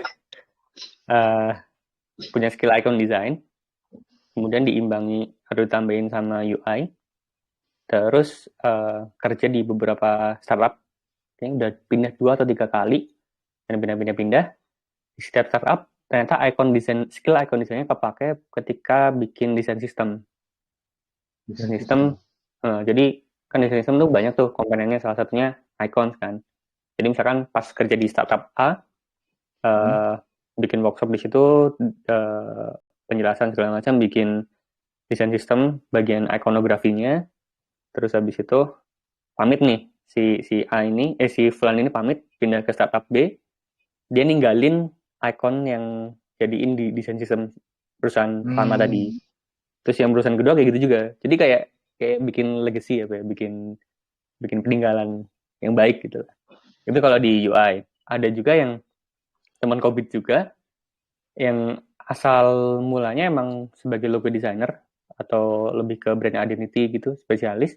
punya skill icon design, kemudian diimbangi atau ditambahin sama UI, terus kerja di beberapa startup, kayaknya udah pindah 2 atau 3 kali, dan pindah-pindah. Di setiap startup ternyata skill icon desainnya kepake ketika bikin desain sistem. Desain sistem, jadi kan desain sistem tuh banyak tuh komponennya, salah satunya icons kan. Jadi misalkan pas kerja di startup A, bikin workshop di situ, penjelasan segala macam, bikin desain sistem bagian ikonografinya, terus habis itu pamit nih si A ini, si Fulan ini pamit pindah ke startup B, dia ninggalin icon yang jadiin di desain sistem perusahaan lama tadi. Terus yang perusahaan kedua kayak gitu juga. Jadi kayak bikin legacy ya, bikin peninggalan yang baik gitu. Itu kalau di UI. Ada juga yang teman COVID juga yang asal mulanya emang sebagai logo designer atau lebih ke brand identity gitu, spesialis.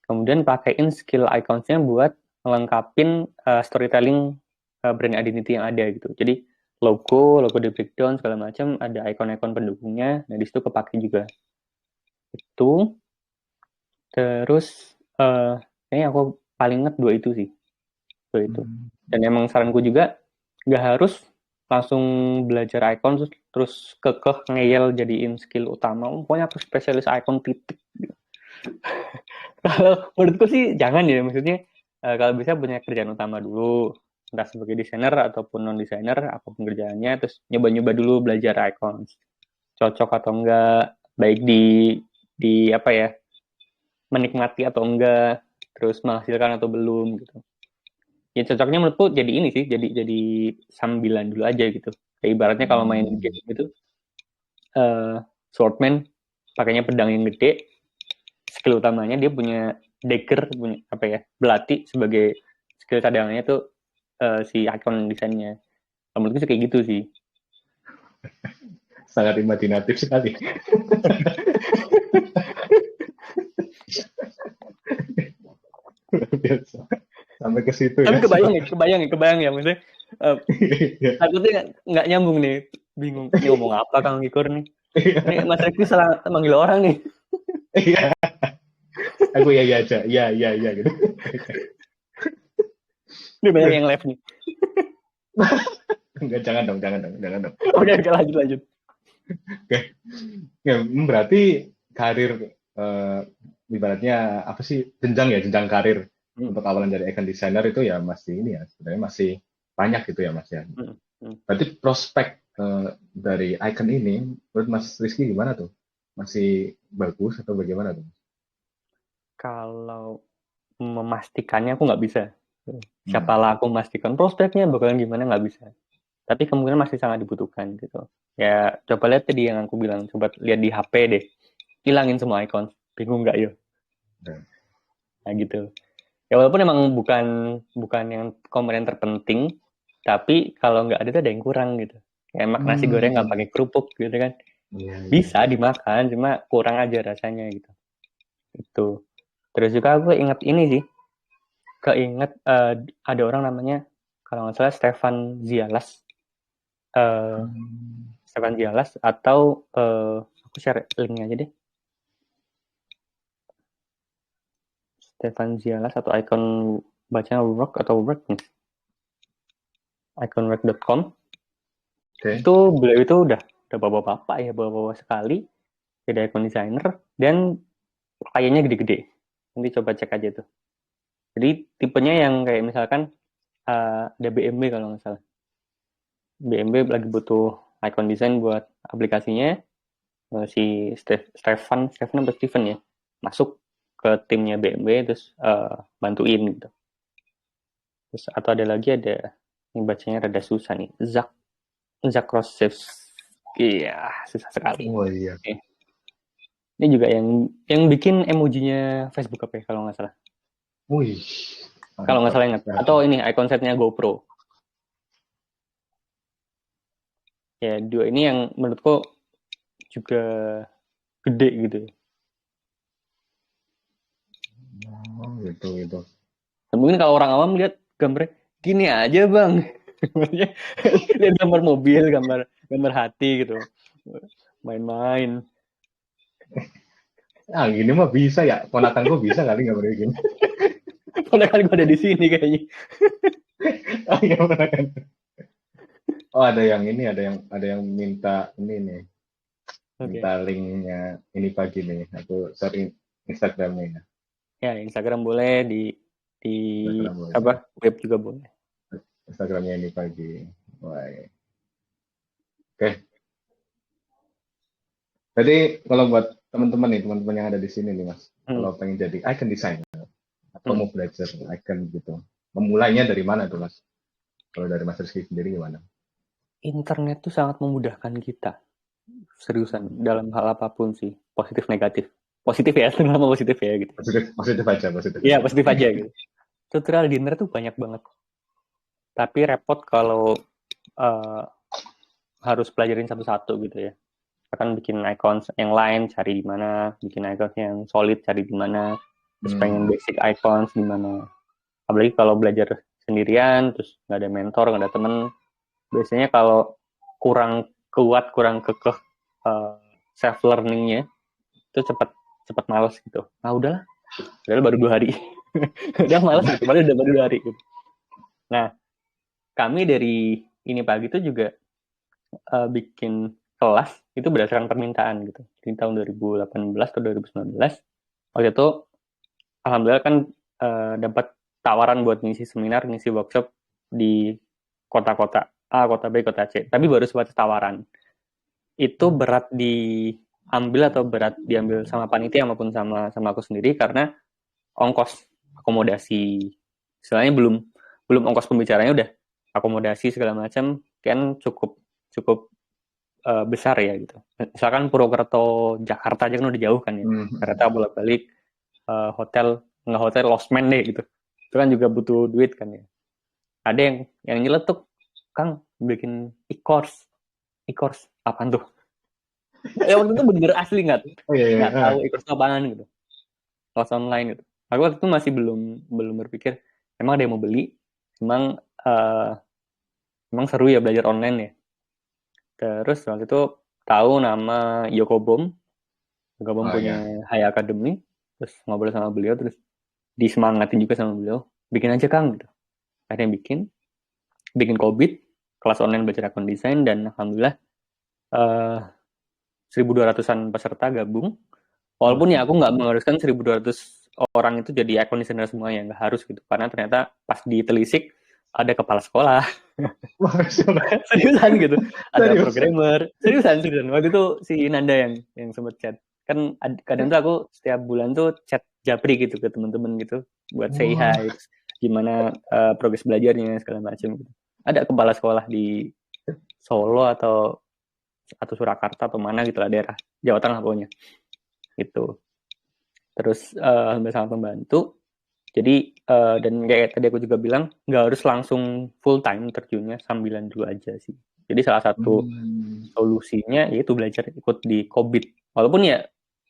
Kemudian pakein skill icons-nya buat melengkapin storytelling brand identity yang ada gitu. Jadi logo di breakdown segala macam, ada icon-icon pendukungnya, nah di situ kepake juga. Itu terus kayaknya aku paling inget 2 itu sih. 2 itu. Dan emang saranku juga nggak harus langsung belajar icon terus kekeh ngeyel jadiin skill utama. Pokoknya aku spesialis icon titik. Kalau menurutku sih jangan ya, maksudnya kalau bisa punya kerjaan utama dulu, entah sebagai desainer ataupun non desainer, apapun kerjaannya, terus nyoba-nyoba dulu belajar icon, cocok atau enggak, baik di apa ya, menikmati atau enggak, terus menghasilkan atau belum gitu. Ya cocoknya menurutku jadi ini sih, jadi sambilan dulu aja gitu. Kayak ibaratnya kalau main game gitu, swordman pakainya pedang yang gede, skill utamanya dia punya dagger, punya apa ya, belati sebagai skill cadangannya tuh si icon desainnya. Menurutku sih kayak gitu sih. Sangat imajinatif sekali. biasa. Sampai ke situ Tapi ya. kebayang ya maksudnya. Takutnya nggak nyambung nih, bingung ini ngomong apa Kang Ikur nih. Ini Mas Rekti salah manggil orang nih. Iya. Aku ya aja, ya gitu. Ini banyak yang live nih. Enggak, jangan dong. Oke, lanjut. Oke. Ya, berarti karir ibaratnya apa sih jenjang karir untuk awalan dari icon designer itu ya masih ini ya sebenarnya masih banyak gitu ya Mas ya. Berarti prospek dari icon ini menurut Mas Rizky gimana tuh? Masih bagus atau bagaimana tuh? Kalau memastikannya aku nggak bisa. Siapalah aku memastikan prospeknya bakalan gimana, nggak bisa. Tapi kemungkinan masih sangat dibutuhkan gitu. Ya coba lihat tadi yang aku bilang, coba lihat di HP deh, hilangin semua icon, bingung nggak yo? Nah gitu. Ya walaupun emang bukan yang komponen terpenting, tapi kalau nggak ada tuh ada yang kurang gitu. Ya emak nasi goreng nggak pakai kerupuk gitu kan. Bisa dimakan, cuma kurang aja rasanya gitu. Itu. Terus juga aku ingat ini sih, ada orang namanya kalau nggak salah Stefan Zialas. Stefan Zialas atau aku share linknya aja deh. Stefan Zialas atau icon bacanya work atau work nih. Iconwork.com. Itu beliau itu udah bapak-bapak ya, bapak-bapak sekali. Jadi icon designer dan kayaknya gede-gede. Nanti coba cek aja tuh. Jadi tipenya yang kayak misalkan ada BMW kalau nggak salah. BMW lagi butuh icon design buat aplikasinya. Si Stefan atau Steven ya masuk ke timnya BMW terus bantuin gitu. Terus atau ada lagi ini bacanya rada susah nih, Zak Rosevsky. Iya, susah sekali. Oh iya. Ini juga yang bikin emojinya Facebook apa ya kalau nggak salah. Wih. Kalau nggak salah ingat. Atau ini icon setnya GoPro. Ya dua ini yang menurutku juga gede gitu. Oh gitu. Dan mungkin kalau orang awam lihat gambarnya gini aja bang, lihat gambar mobil, gambar hati gitu, main-main. Gini mah bisa ya, ponakan gue bisa kali nggak begini. Ponakan gue ada di sini kayaknya. Iya ponakan. Oh ada yang minta ini nih, minta linknya ini pagi nih, aku share Instagramnya. Ya Instagram boleh di apa web juga boleh. Instagramnya ini pagi. Oke. Jadi kalau buat teman-teman yang ada di sini nih Mas, kalau pengen jadi icon designer atau mau belajar icon gitu, memulainya dari mana tuh Mas? Kalau dari Mas Rizky sendiri gimana? Internet tuh sangat memudahkan kita, seriusan dalam hal apapun sih, positif negatif. Positif ya, terutama positif ya gitu. Positif aja. Iya positif aja gitu. Tutorial di internet tuh banyak banget. Tapi repot kalau harus pelajarin satu-satu gitu ya. Akan bikin icon yang lain cari di mana, bikin icon yang solid cari di mana, terus pengen basic icons di mana. Apalagi kalau belajar sendirian, terus nggak ada mentor, nggak ada temen, biasanya kalau kurang kuat, kurang kekeh self learningnya, itu cepat malas gitu. Nah udahlah baru 2 hari, udah malas gitu, baru 2 hari gitu. Nah kami dari ini pagi itu juga bikin kelas itu berdasarkan permintaan gitu. Di tahun 2018 atau 2019 waktu itu alhamdulillah kan dapat tawaran buat ngisi seminar, ngisi workshop di kota-kota A, kota B, kota C. Tapi baru sebatas tawaran. Itu berat diambil atau berat diambil sama panitia maupun sama aku sendiri karena ongkos akomodasi. Istilahnya belum ongkos pembicaranya udah akomodasi segala macam kan cukup besar ya gitu. Misalkan Purwokerto Jakarta aja kan udah jauh kan ya. Kereta bolak-balik hotel losmen deh gitu. Itu kan juga butuh duit kan ya. Ada yang nyeletuk, Kang bikin e-course apaan tuh? Ya waktu itu bener asli nggak tahu e-course apaan gitu. Kelas online gitu. Aku waktu itu masih belum berpikir emang ada yang mau beli, emang seru ya belajar online ya. Terus waktu itu tahu nama Yokobom Oh punya ya. Hai Academy, terus ngobrol sama beliau, terus disemangatin juga sama beliau, bikin aja Kang gitu. Akhirnya bikin COVID, kelas online belajar akun desain, dan alhamdulillah 1.200-an peserta gabung. Walaupun ya Waduh. aku nggak mengharuskan 1.200 orang itu jadi akun desainer semuanya, nggak harus gitu. Karena ternyata pas ditelisik ada kepala sekolah, Wah, seriusan gitu, ada serius. programmer, seriusan. Waktu itu si Nanda yang sempat chat. Kan kadang tuh aku setiap bulan tuh chat japri gitu ke teman-teman gitu buat say Wah, hi, gimana progres belajarnya segala macam gitu. Ada kepala sekolah di Solo atau Surakarta atau mana gitu lah, daerah Jawa Tengah pokoknya gitu. Terus sama pembantu. Jadi dan kayak tadi aku juga bilang nggak harus langsung full time terjunnya, sambilan dulu aja sih. Jadi salah satu solusinya yaitu belajar ikut di COVID. Walaupun ya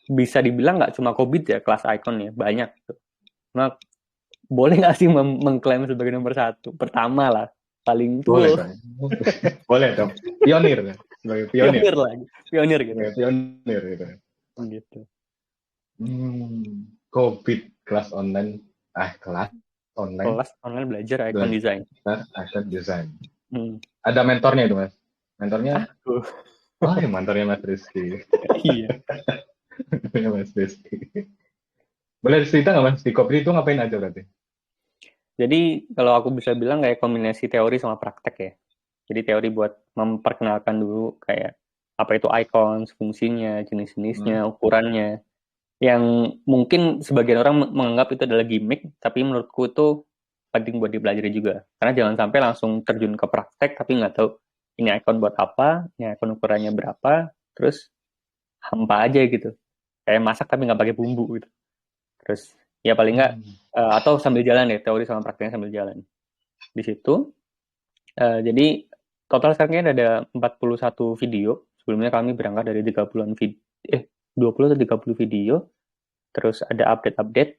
bisa dibilang nggak cuma COVID ya kelas Icon ya, banyak. Cuma boleh nggak sih mengklaim sebagai nomor satu? Pertama lah, paling boleh full. dong. Boleh dong. Pionir ya, sebagai pionir. Pionir lah, pionir gitu. Sebagai pionir gitu. Gitu. COVID kelas online, kelas online Kelas online belajar icon design. belajar akan desain. Hmm. Ada mentornya itu Mas. Mentornya, Tuh. oh ya mentornya Mas Rizky. Iya. Mentornya Mas Rizky. Boleh cerita nggak Mas, di COVID itu ngapain aja berarti? Jadi kalau aku bisa bilang kayak kombinasi teori sama praktek ya. Jadi teori buat memperkenalkan dulu kayak apa itu icons, fungsinya, jenis-jenisnya, Hmm. ukurannya. Yang mungkin sebagian orang menganggap itu adalah gimmick, tapi menurutku itu penting buat dipelajari juga. Karena jangan sampai langsung terjun ke praktek tapi nggak tahu ini icon buat apa, ini icon ukurannya berapa, terus hampa aja gitu. Kayak masak tapi nggak pakai bumbu gitu. Terus ya paling nggak atau sambil jalan ya, teori sama prakteknya sambil jalan. Di situ jadi total sekarang ada 41 video. Sebelumnya kami berangkat dari 30-an video, 20 atau 30 video. Terus ada update-update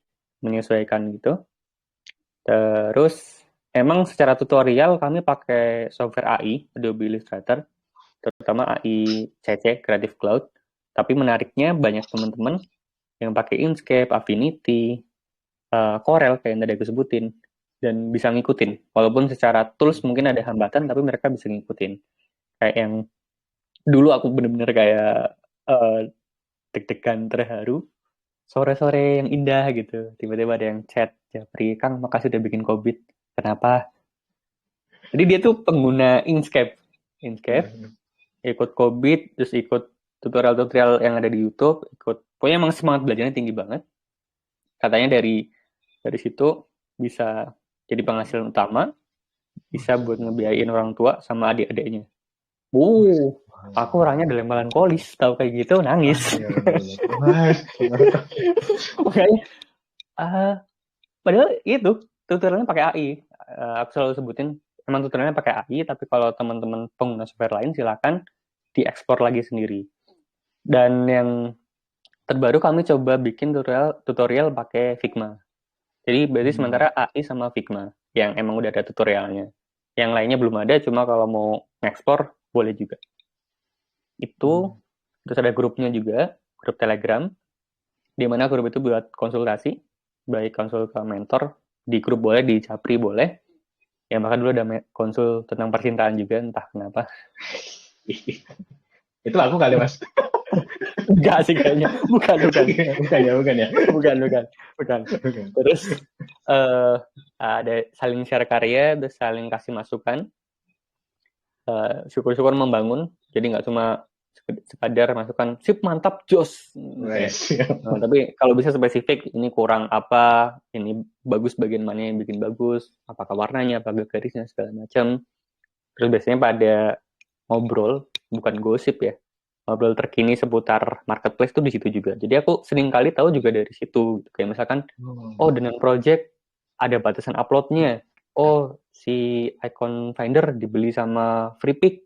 menyesuaikan gitu. Terus emang secara tutorial kami pakai software AI, Adobe Illustrator, terutama AI CC, Creative Cloud. Tapi menariknya banyak teman-teman yang pakai Inkscape, Affinity, Corel kayak yang tadi aku sebutin, dan bisa ngikutin. Walaupun secara tools mungkin ada hambatan, tapi mereka bisa ngikutin. Kayak yang dulu aku bener-bener kayak deg-degan terharu, sore-sore yang indah gitu. Tiba-tiba ada yang chat, Japri, Kang, makasih udah bikin COVID. Kenapa? Jadi dia tuh pengguna Inkscape. Ikut COVID, terus ikut tutorial-tutorial yang ada di YouTube, pokoknya emang semangat belajarnya tinggi banget. Katanya dari situ bisa jadi penghasilan utama, bisa buat ngebiayain orang tua sama adik-adiknya. Aku orangnya dalam melankolis, tahu kayak gitu nangis. Makanya, padahal itu tutorialnya pakai AI. Aku selalu sebutin, emang tutorialnya pakai AI, tapi kalau teman-teman pengguna software lain silakan diekspor lagi sendiri. Dan yang terbaru kami coba bikin tutorial pakai Figma. Jadi berarti sementara AI sama Figma yang emang udah ada tutorialnya. Yang lainnya belum ada, cuma kalau mau ngekspor boleh juga. Itu terus ada grupnya juga, grup Telegram, di mana grup itu buat konsultasi, baik konsul ke mentor, di grup boleh, di Japri boleh. Ya bahkan dulu ada konsul tentang percintaan juga, entah kenapa. Itu aku kali Mas. Enggak sih kayaknya, bukan. Bukan ya. Bukan. Terus ada saling share karya, terus saling kasih masukan. Syukur-syukur membangun, jadi nggak cuma sekadar masukan sip mantap jos tapi kalau bisa spesifik, ini kurang apa, ini bagus bagian mana yang bikin bagus, apakah warnanya, apakah garisnya, segala macam. Terus biasanya pada ngobrol, bukan gosip ya, ngobrol terkini seputar marketplace tuh di situ juga. Jadi aku sering kali tahu juga dari situ, kayak misalkan dengan project ada batasan uploadnya, si icon finder dibeli sama free pick,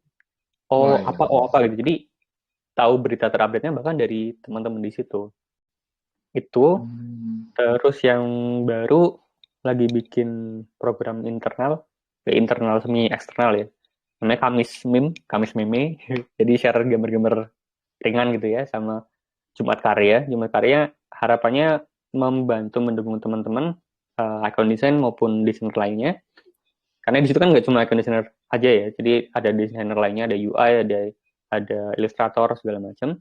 apa gitu. Jadi tahu berita terupdate-nya bahkan dari teman-teman di situ. Itu Terus yang baru lagi bikin program internal semi eksternal ya. Namanya Kamis Meme. Jadi share gambar-gambar ringan gitu ya sama Jumat Karya. Jumat Karya harapannya membantu mendukung teman-teman icon design maupun desainer lainnya. Karena di situ kan nggak cuma icon designer aja ya. Jadi ada desainer lainnya, ada UI, ada ilustrator segala macam.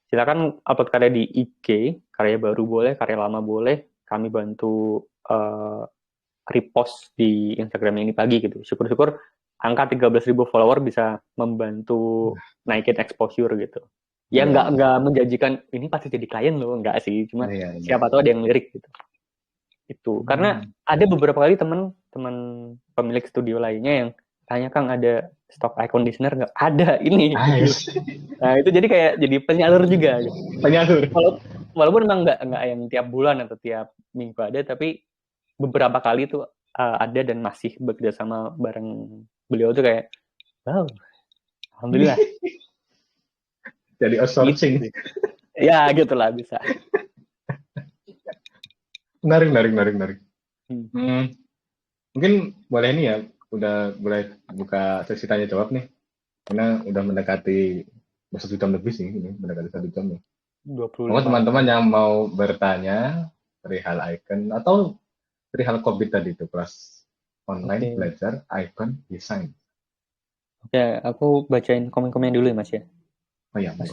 Silakan upload karya di IG, karya baru boleh, karya lama boleh. Kami bantu repost di Instagram ini pagi gitu. Syukur-syukur angka 13.000 follower bisa membantu naikin exposure gitu. Ya Iya. nggak menjanjikan ini pasti jadi klien loh, nggak sih. Cuma Iya, iya. siapa tahu ada yang lirik gitu. Itu karena ada beberapa kali teman-teman pemilik studio lainnya yang tanya, Kang, ada stok eye conditioner nggak? Ada ini. Nice. Nah itu jadi kayak jadi penyalur juga. Gitu. Penyalur. Walaupun emang nggak yang tiap bulan atau tiap minggu ada, tapi beberapa kali tuh ada dan masih bekerja sama bareng beliau tuh kayak, wow, alhamdulillah. Jadi outsourcing. Gitu. Ya gitulah bisa. Menarik. Mungkin boleh ini ya, udah boleh buka sesi tanya jawab nih. Karena udah mendekati 1 jam lebih sih, ini mendekati 1 jam nih. 25 teman-teman yang mau bertanya perihal icon atau perihal COVID tadi itu kelas online belajar icon design. Oke, aku bacain komen-komen dulu ya Mas ya. Oh ya, Mas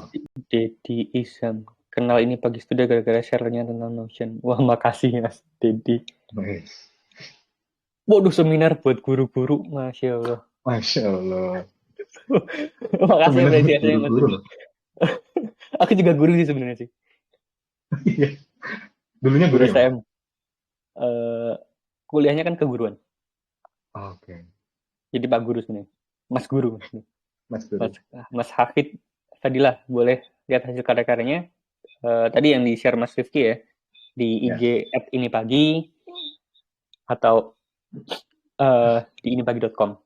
Dedi Isam. Kenal ini pagi sudah gara-gara share-nya tentang Notion. Wah, makasih Mas Dedi. Waduh, seminar buat guru-guru, Masya Allah. Masya Allah. Makasih apresiasinya Mas Dedi. Aku juga guru sih sebenarnya sih. Iya. Dulunya guru STM. Kuliahnya kan keguruan. Oke. Jadi Pak Guru sebenarnya. Mas Guru. Guru. Mas Hafid. Tadilah boleh lihat hasil karya-karyanya. Tadi yang di-share Mas Rifki ya. Di IG @inipagi atau di inipagi.com.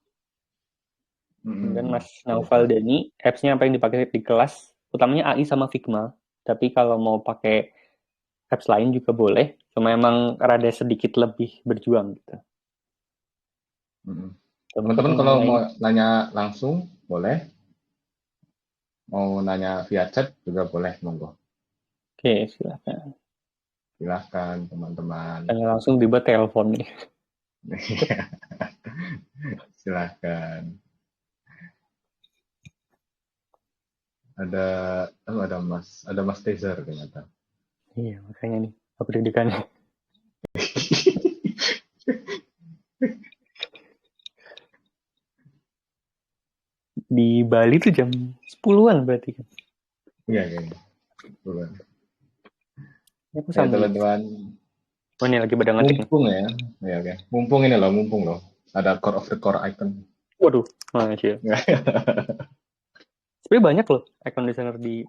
Dan Mas Naufal Dani, apps-nya apa yang dipakai di kelas? Utamanya AI sama Figma. Tapi kalau mau pakai apps lain juga boleh. Cuma emang rada sedikit lebih berjuang gitu. Teman-teman kalau mau nanya langsung boleh. Mau nanya via chat juga boleh, monggo. Oke, silakan. Silahkan teman-teman. Tanya langsung dibuat telepon nih. Silahkan. Ada Mas Tezer ternyata. Iya, makanya nih aku deg-degan. Di Bali tuh jam 10-an berarti kan? Iya, kayaknya. 10-an. Aku sama teman-teman. Oh, ini lagi pada ngetik. Mumpung ya. Ya, oke. Mumpung loh. Ada core of the core icon. Waduh, masya. Sebenarnya banyak loh icon designer di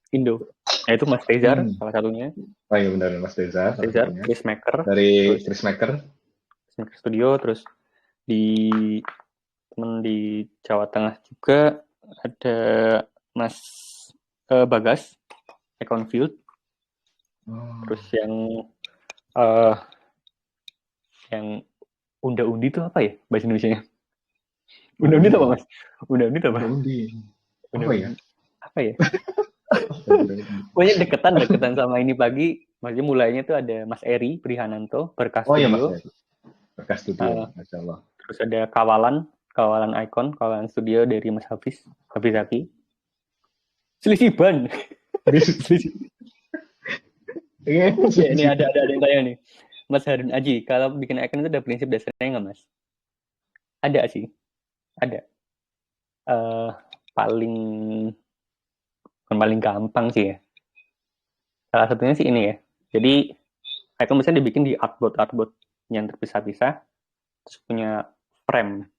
Indo. Nah, itu Mas Tezar salah satunya. Oh iya benar, Mas Tezar. Chris Maker. Dari Chris Maker Studio, terus di Jawa Tengah juga ada Mas Bagas, Icon Field. Terus yang unda-undi itu apa ya bahasa Indonesianya? Unda-undi itu apa Mas? Unda-undi itu apa? Apa ya? Pokoknya deketan sama ini pagi. Maksudnya mulainya tuh ada Mas Eri Prihananto, Berkas Studio. Oh iya Mas Eri. Berkas Studio, Masya Allah. Terus ada Kawalan Icon, Kawalan Studio dari Mas Hafiz Zaki. Selisih ban. Ini ada yang tanya nih. Mas Harun Aji, kalau bikin icon itu ada prinsip dasarnya nggak Mas? Ada sih. Ada. Paling gampang sih ya. Salah satunya sih ini ya. Jadi icon bisa dibikin di artboard yang terpisah-pisah. Terus punya frame.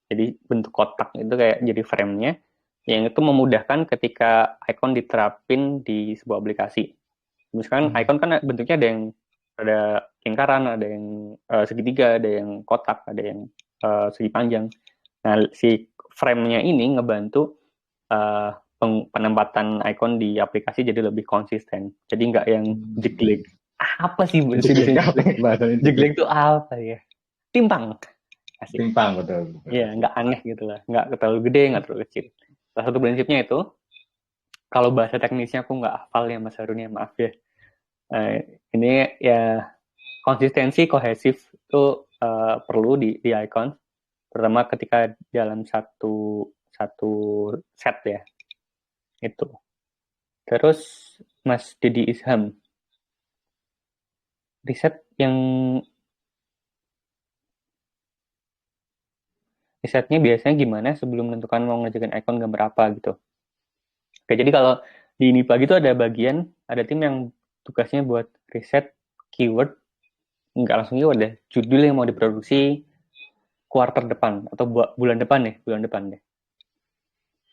Jadi bentuk kotak itu kayak jadi frame-nya. Yang itu memudahkan ketika icon diterapin di sebuah aplikasi. Misalkan icon kan bentuknya ada lingkaran, ada yang segitiga, ada yang kotak, ada yang segi panjang. Nah, si frame-nya ini ngebantu penempatan icon di aplikasi jadi lebih konsisten. Jadi nggak yang jeglik. apa sih Jeglek apa nih bahasanya jeglek jeglek? itu apa ya? Timpang. Asik. Timpang, betul, betul, Ya, betul. nggak aneh gitu lah. Nggak terlalu gede, nggak terlalu kecil. Salah satu prinsipnya itu, kalau bahasa teknisnya aku nggak hafal ya Mas Harun ya, maaf ya. Ini ya konsistensi, kohesif itu perlu di icon. Terutama ketika dalam satu satu set ya, itu. Terus Mas Dedi Isham, risetnya biasanya gimana sebelum menentukan mau ngerjakan icon gambar apa gitu. Oke, jadi kalau di NIPA gitu ada tim yang tugasnya buat riset keyword, nggak langsung keyword deh, judul yang mau diproduksi quarter depan atau bulan depan deh.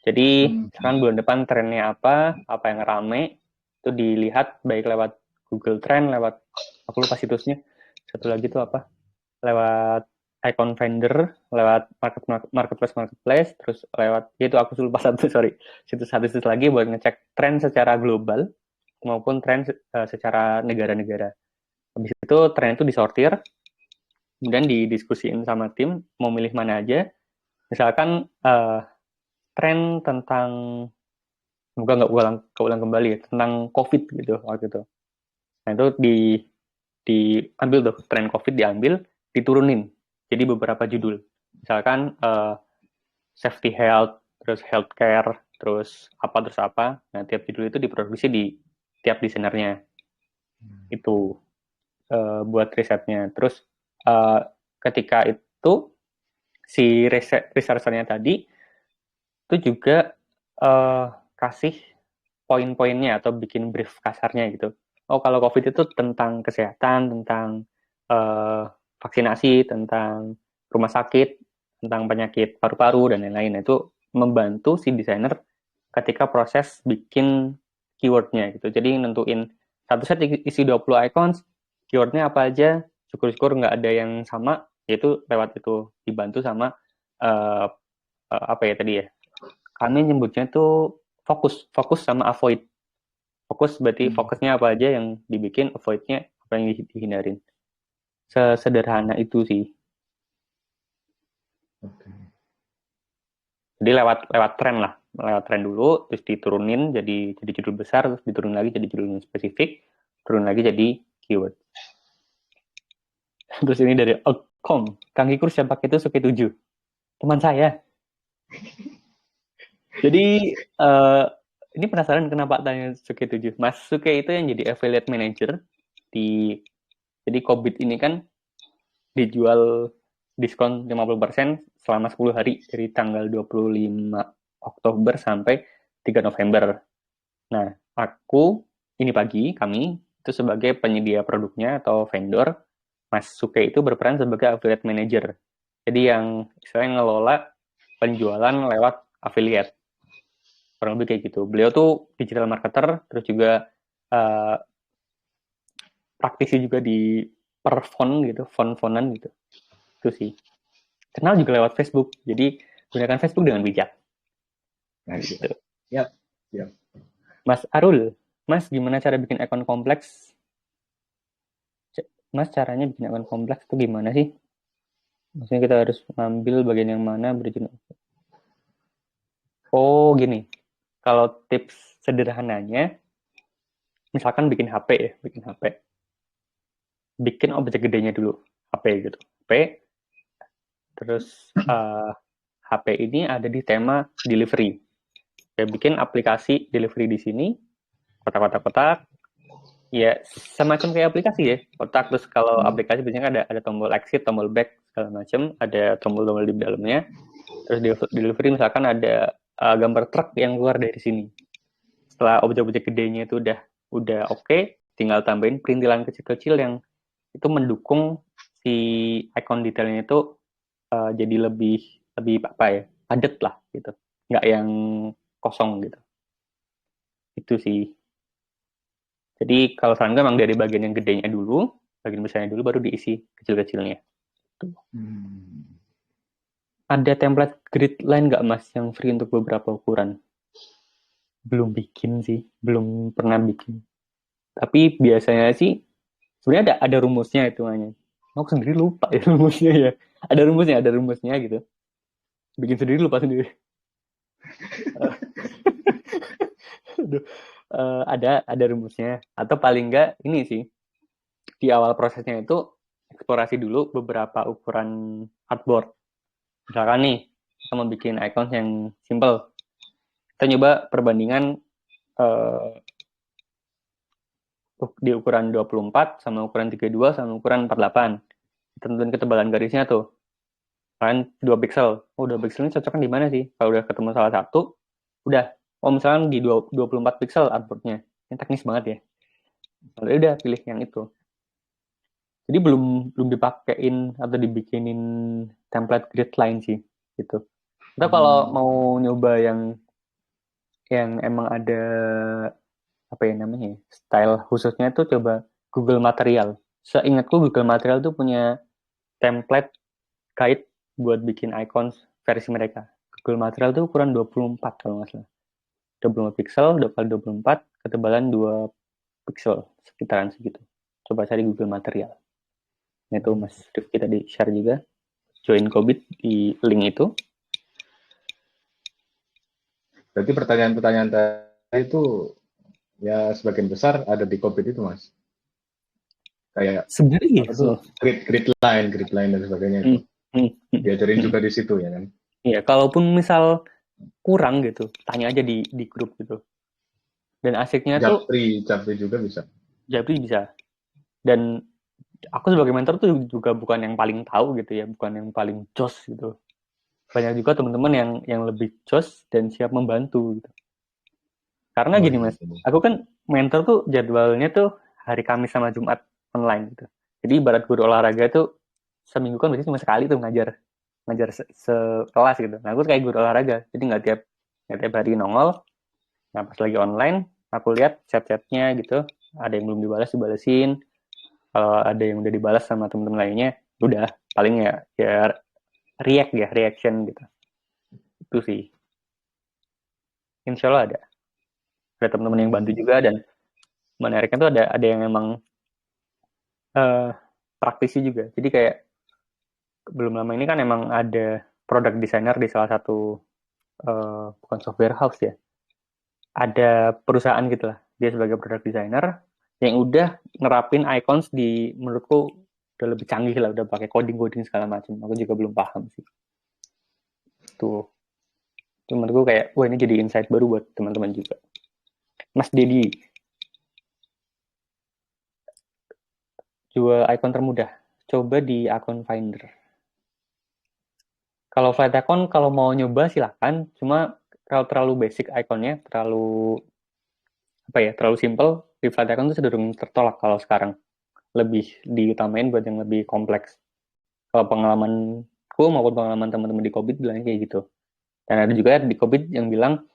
Jadi Hmm. sekarang bulan depan trennya apa yang rame, itu dilihat baik lewat Google Trend, lewat, aku lupa situsnya, satu lagi itu apa, lewat icon vendor, lewat marketplace, terus lewat, itu aku lupa sorry, situs lagi buat ngecek tren secara global, maupun tren secara negara-negara. Habis itu tren itu disortir, kemudian didiskusiin sama tim, mau milih mana aja, misalkan tren tentang, semoga nggak ulang kembali ya, tentang COVID gitu waktu itu. Nah itu diambil tuh, tren COVID diambil, diturunin. Jadi beberapa judul. Misalkan safety health, terus healthcare, terus apa. Nah tiap judul itu diproduksi di tiap desainernya. Itu buat risetnya. Terus ketika itu si researchernya tadi itu juga kasih poin-poinnya atau bikin brief kasarnya gitu. Oh, kalau COVID itu tentang kesehatan, tentang vaksinasi, tentang rumah sakit, tentang penyakit paru-paru, dan lain-lain. Itu membantu si desainer ketika proses bikin keywordnya gitu. Jadi nentuin satu set isi 20 icons, keywordnya apa aja, syukur-syukur nggak ada yang sama, yaitu lewat itu dibantu sama apa ya tadi ya, kami nyebutnya tuh fokus sama avoid. Fokus berarti fokusnya apa aja yang dibikin, avoidnya apa yang dihindarin. Sesederhana itu sih. Oke. Jadi lewat tren lah, lewat tren dulu, terus diturunin jadi judul besar, terus diturunin lagi jadi judul yang spesifik, turun lagi jadi keyword. Terus ini dari Outcome, Kang Kikur siapa itu Suki 7, teman saya. Jadi ini penasaran kenapa tanya Suki 7. Mas Suki itu yang jadi affiliate manager di, jadi COVID ini kan dijual diskon 50% selama 10 hari dari tanggal 25 Oktober sampai 3 November. Nah, kami itu sebagai penyedia produknya atau vendor, Mas Suke itu berperan sebagai affiliate manager. Jadi yang istilahnya ngelola penjualan lewat affiliate. Kurang lebih kayak gitu. Beliau tuh digital marketer, terus juga praktisi juga di per font gitu, font-fontan gitu. Itu sih. Kenal juga lewat Facebook. Jadi gunakan Facebook dengan bijak. Nah, Gitu. Yap. Yap. Mas Arul, Mas gimana cara bikin akun kompleks? Mas caranya bikin akun kompleks itu gimana sih? Maksudnya kita harus ngambil bagian yang mana berjudul. Oh gini, kalau tips sederhananya, misalkan bikin HP ya, bikin objek gedenya dulu, HP gitu. HP, terus HP ini ada di tema delivery. Ya, bikin aplikasi delivery di sini, kotak-kotak, ya semacam kayak aplikasi ya, kotak. Terus kalau aplikasi biasanya ada tombol exit, tombol back, segala macam, ada tombol-tombol di dalamnya. Terus di delivery misalkan ada gambar truk yang keluar dari sini. Setelah objek-objek gedenya itu udah oke, tinggal tambahin perintilan kecil-kecil yang itu mendukung si icon detailnya itu jadi lebih apa ya, padat lah gitu, nggak yang kosong gitu. Itu sih. Jadi kalau saran gue emang dari bagian yang gedenya dulu, bagian besarnya dulu, baru diisi kecil-kecilnya. Ada template grid line nggak Mas yang free untuk beberapa ukuran? Belum bikin sih, belum pernah bikin. Tapi biasanya sih Sebenarnya ada rumusnya hitungannya. Aku sendiri lupa ya rumusnya ya. Ada rumusnya gitu. Bikin sendiri lupa sendiri. Aduh. Ada rumusnya. Atau paling enggak ini sih, di awal prosesnya itu eksplorasi dulu beberapa ukuran artboard. Misalkan nih, kita mau bikin icon yang simple. Kita nyoba perbandingan di ukuran 24 sama ukuran 32 sama ukuran 48. Tentuin ketebalan garisnya tuh. Kan 2 pixel. Oh, 2 pixel ini cocoknya di mana sih? Kalau udah ketemu salah satu, udah. Oh, misalnya di 24 pixel artboardnya. Ini teknis banget ya. Lalu udah pilih yang itu. Jadi belum dipakein atau dibikinin template grid line sih gitu. Kita kalau mau nyoba yang emang ada apa ya namanya style khususnya itu coba Google Material. Seingatku Google Material tuh punya template guide buat bikin icons versi mereka. Google Material tuh ukuran 24 kalau nggak salah. 24 pixel, 2x24, ketebalan 2 pixel, sekitaran segitu. Coba cari Google Material. Nah, itu Mas Rifki tadi share juga. Join Cobit di link itu. Berarti pertanyaan-pertanyaan tadi itu ya sebagian besar ada di Cobit itu, Mas. Kayak Sebenarnya apa tuh grid line dan sebagainya itu. Diajarin juga di situ ya kan. Iya, kalaupun misal kurang gitu, tanya aja di grup gitu. Dan asiknya tuh Japri juga bisa. Japri bisa. Dan aku sebagai mentor tuh juga bukan yang paling tahu gitu ya, bukan yang paling jos gitu. Banyak juga teman-teman yang lebih jos dan siap membantu gitu. Karena gini Mas, aku kan mentor tuh jadwalnya tuh hari Kamis sama Jumat online gitu. Jadi ibarat guru olahraga tuh seminggu kan biasanya cuma sekali tuh ngajar sekelas gitu. Nah, aku kayak guru olahraga, jadi nggak tiap hari nongol. Nah, pas lagi online, aku lihat chat-chatnya gitu, ada yang belum dibalesin. Kalau ada yang udah dibalas sama teman-teman lainnya, udah paling ya reaction gitu. Itu sih. Insya Allah ada teman-teman yang bantu juga, dan menariknya tuh ada yang emang praktisi juga. Jadi kayak belum lama ini kan emang ada product designer di salah satu bukan software house ya, ada perusahaan gitu lah, dia sebagai product designer yang udah nerapin icons di, menurutku udah lebih canggih lah, udah pakai coding segala macam. Aku juga belum paham sih tuh. Menurutku kayak wah, ini jadi insight baru buat teman-teman juga. Mas Dedi, jual icon termudah, coba di akun Finder. Kalau flat icon kalau mau nyoba silahkan, cuma kalau terlalu basic iconnya, terlalu terlalu simple, di flat icon itu cenderung tertolak kalau sekarang. Lebih diutamain buat yang lebih kompleks. Kalau pengalamanku maupun pengalaman teman-teman di Covid bilangnya kayak gitu. Dan ada juga di Covid yang bilang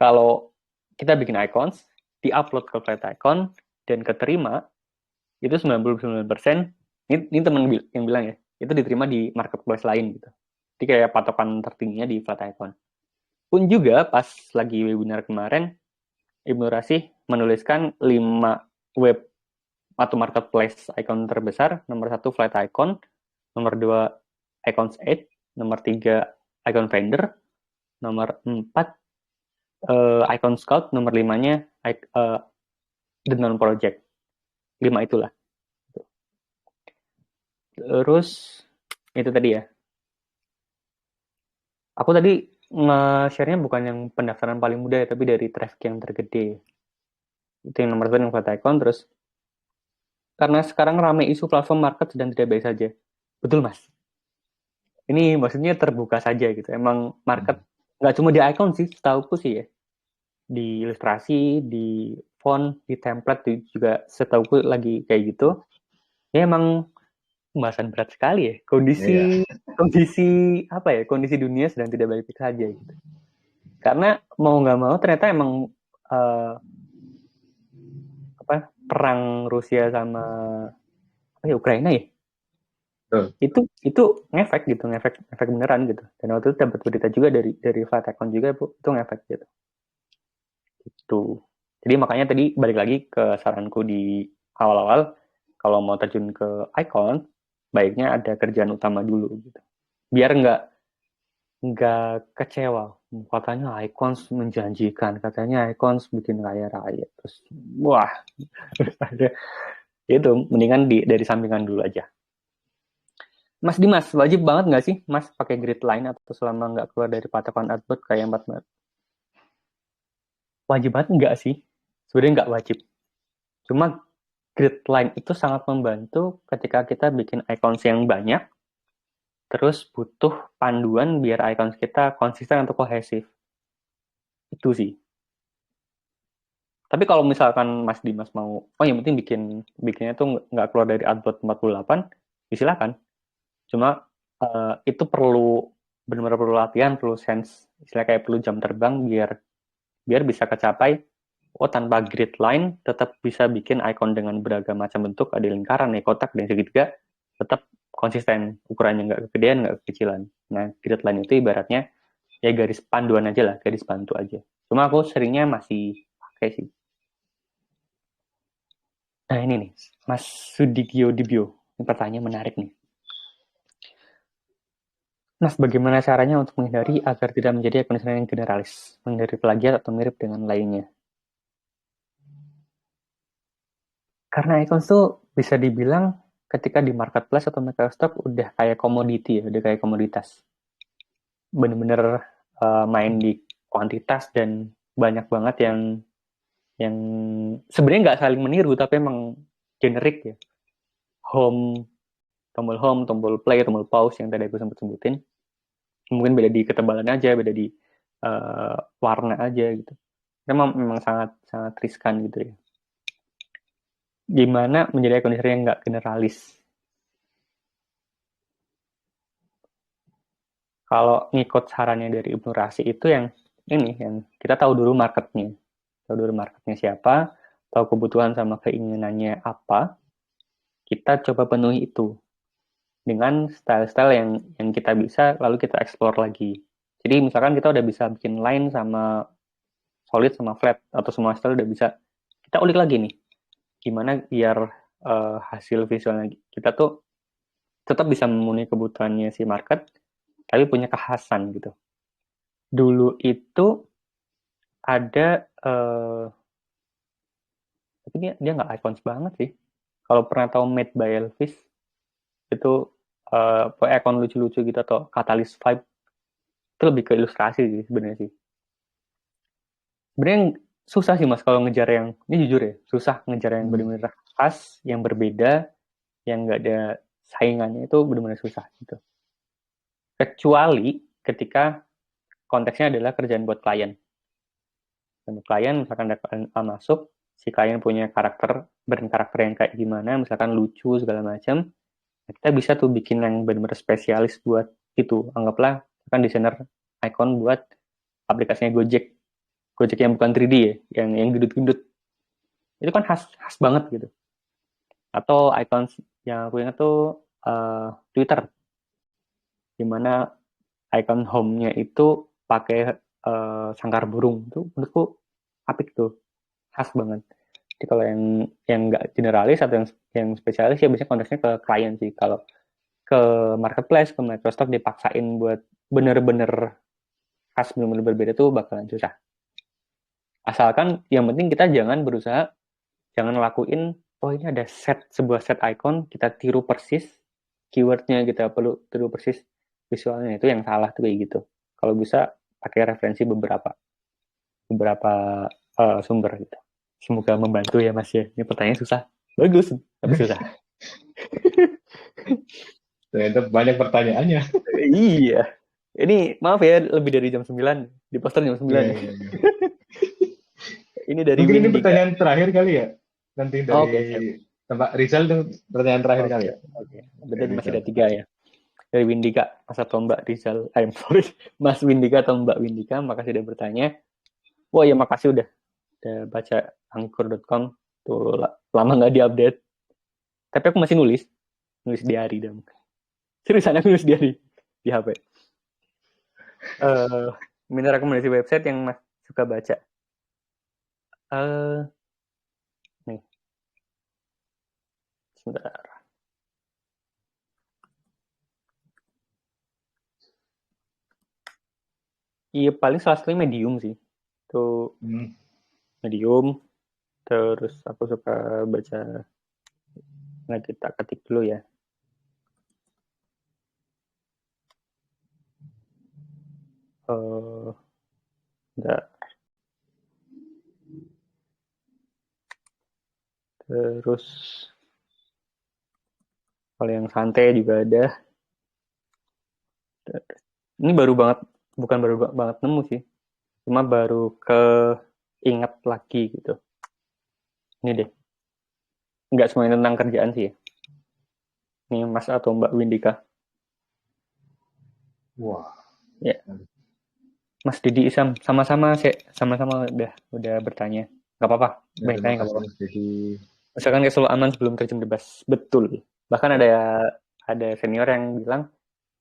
kalau kita bikin icons, di-upload ke flat icon dan keterima, itu 99%, ini teman yang bilang ya, itu diterima di marketplace lain gitu. Jadi kayak patokan tertingginya di flat icon. Pun juga pas lagi webinar kemarin, Ibnu Rasih menuliskan 5 web atau marketplace icon terbesar. Nomor 1 flat icon, nomor 2 icons 8, nomor 3 icon vendor, nomor 4 icon scout, nomor 5-nya the non project. 5 itulah. Terus itu tadi ya. Aku tadi nge-share-nya bukan yang pendaftaran paling mudah ya, tapi dari traffic yang tergede. Itu yang nomor 1 yang flat icon. Terus karena sekarang rame isu platform market sedang tidak baik saja. Betul Mas. Ini maksudnya terbuka saja gitu. Emang market nggak cuma di icon sih, setauku sih ya. Di ilustrasi, di font, di template juga setauku lagi kayak gitu. Ya emang pembahasan berat sekali ya. Kondisi dunia sedang tidak baik-baik saja gitu. Karena mau nggak mau ternyata emang perang Rusia sama Ukraina ya. Itu ngefek gitu, ngefek beneran gitu. Dan waktu itu dapat berita juga dari flat icon juga, itu ngefek gitu. Itu. Jadi makanya tadi balik lagi ke saranku di awal-awal, kalau mau terjun ke icon, baiknya ada kerjaan utama dulu gitu. Biar nggak kecewa. Katanya icons menjanjikan, katanya icons bikin kaya raya. Terus wah, itu mendingan dari sampingan dulu aja. Mas Dimas, wajib banget nggak sih Mas pakai grid line atau selama nggak keluar dari patokan artboard kayak 4 wajib banget nggak sih? Sebenarnya nggak wajib. Cuma grid line itu sangat membantu ketika kita bikin icons yang banyak, terus butuh panduan biar icons kita konsisten atau kohesif. Itu sih. Tapi kalau misalkan Mas Dimas mau, oh yang penting bikinnya tuh nggak keluar dari artboard 48, ya silakan. Cuma itu perlu benar-benar perlu latihan, perlu sense, istilahnya kayak perlu jam terbang biar bisa kecapai. Oh, tanpa grid line tetap bisa bikin icon dengan beragam macam bentuk, ada lingkaran, ada kotak, dan segitiga, tetap konsisten, ukurannya nggak kegedean, nggak kekecilan. Nah, grid line itu ibaratnya ya garis panduan aja lah, garis bantu aja. Cuma aku seringnya masih pakai sih. Nah ini nih, Mas Sudikyo Dibyo, ini pertanyaan menarik nih. Mas, bagaimana caranya untuk menghindari agar tidak menjadi akun yang generalis, menghindari plagiat atau mirip dengan lainnya? Karena icon tuh bisa dibilang ketika di marketplace atau Microsoft udah kayak komoditi ya, udah kayak komoditas. Bener-bener main di kuantitas dan banyak banget yang sebenarnya nggak saling meniru tapi emang generik ya. Home, tombol play, tombol pause yang tadi aku sempat sebutin. Mungkin beda di ketebalan aja, beda di warna aja gitu. Memang sangat sangat riskan gitu ya. Gimana menjadi akun yang nggak generalis? Kalau ngikut sarannya dari Ibnu Rasi itu yang ini, yang kita tahu dulu marketnya. Tahu dulu marketnya siapa, tahu kebutuhan sama keinginannya apa, kita coba penuhi itu dengan style-style yang kita bisa, lalu kita explore lagi. Jadi misalkan kita udah bisa bikin line sama solid sama flat, atau semua style udah bisa, kita ulik lagi nih. Gimana biar hasil visualnya kita tuh tetap bisa memenuhi kebutuhannya si market, tapi punya kekhasan gitu. Dulu itu ada tapi dia nggak icons banget sih. Kalau pernah tahu Made by Elvis itu icon lucu-lucu gitu atau Catalyst Vibe itu lebih ke ilustrasi sih sebenarnya sih. Sebenarnya susah sih Mas kalau ngejar yang ini jujur ya, susah ngejar yang benar-benar khas, yang berbeda, yang nggak ada saingannya itu benar-benar susah gitu. Kecuali ketika konteksnya adalah kerjaan buat klien. Dan klien misalkan ada klien A masuk, si klien punya brand karakter yang kayak gimana, misalkan lucu segala macam, kita bisa tuh bikin yang benar-benar spesialis buat itu. Anggaplah kan desainer icon buat aplikasinya Gojek. Gojek yang bukan 3D ya, yang gendut-gendut. Itu kan khas banget gitu. Atau icon yang aku ingat tuh Twitter, dimana icon home-nya itu pakai sangkar burung. Itu menurutku apik tuh, khas banget. Jadi kalau yang nggak generalis atau yang spesialis ya biasanya konteksnya ke klien sih. Kalau ke marketplace, ke Microsoft dipaksain buat bener-bener khas, bener-bener berbeda tuh bakalan susah. Asalkan yang penting kita jangan lakuin, oh ini ada sebuah set icon, kita tiru persis, keywordnya kita perlu tiru persis visualnya, itu yang salah tuh kayak gitu. Kalau bisa pakai referensi beberapa sumber gitu. Semoga membantu ya Mas ya. Ini pertanyaan susah. Bagus, tapi susah. Ternyata banyak pertanyaannya. Iya. Ini maaf ya lebih dari jam 9. Di poster jam 9. Iya, iya, iya. Ini dari Mungkin ini Windy. pertanyaan terakhir kali ya. Nanti dari Oke, siap. Mbak Rizal itu pertanyaan terakhir kali ya. Oke. Berarti masih ada 3 ya. Dari Windika, Mas atau Mbak Rizal. Sorry. Mas Windika atau Mbak Windika, makasih udah bertanya. Wah ya makasih udah baca angkur.com. Tuh lama nggak diupdate. Tapi aku masih nulis diary dong. Seriusan aku nulis diary di HP. Minta rekomendasi website yang Mas suka baca. Nih. Sebentar. Iya, paling salah satunya Medium sih. Itu Medium. Terus aku suka baca, nah kita ketik dulu ya. Enggak. Terus kalau yang santai juga ada. Ini baru banget, bukan baru banget nemu sih. Cuma baru keinget lagi gitu. Ini deh. Enggak semuanya tentang kerjaan sih ya. Ini Mas atau Mbak Windika. Wah. Ya. Mas Didi Isam, sama-sama udah bertanya. Gak apa-apa, Ya, banyak terima tanya gak kasih apa-apa. Mas Dedi. Misalkan kayak selalu aman sebelum terjun bebas. Betul. Bahkan ada senior yang bilang,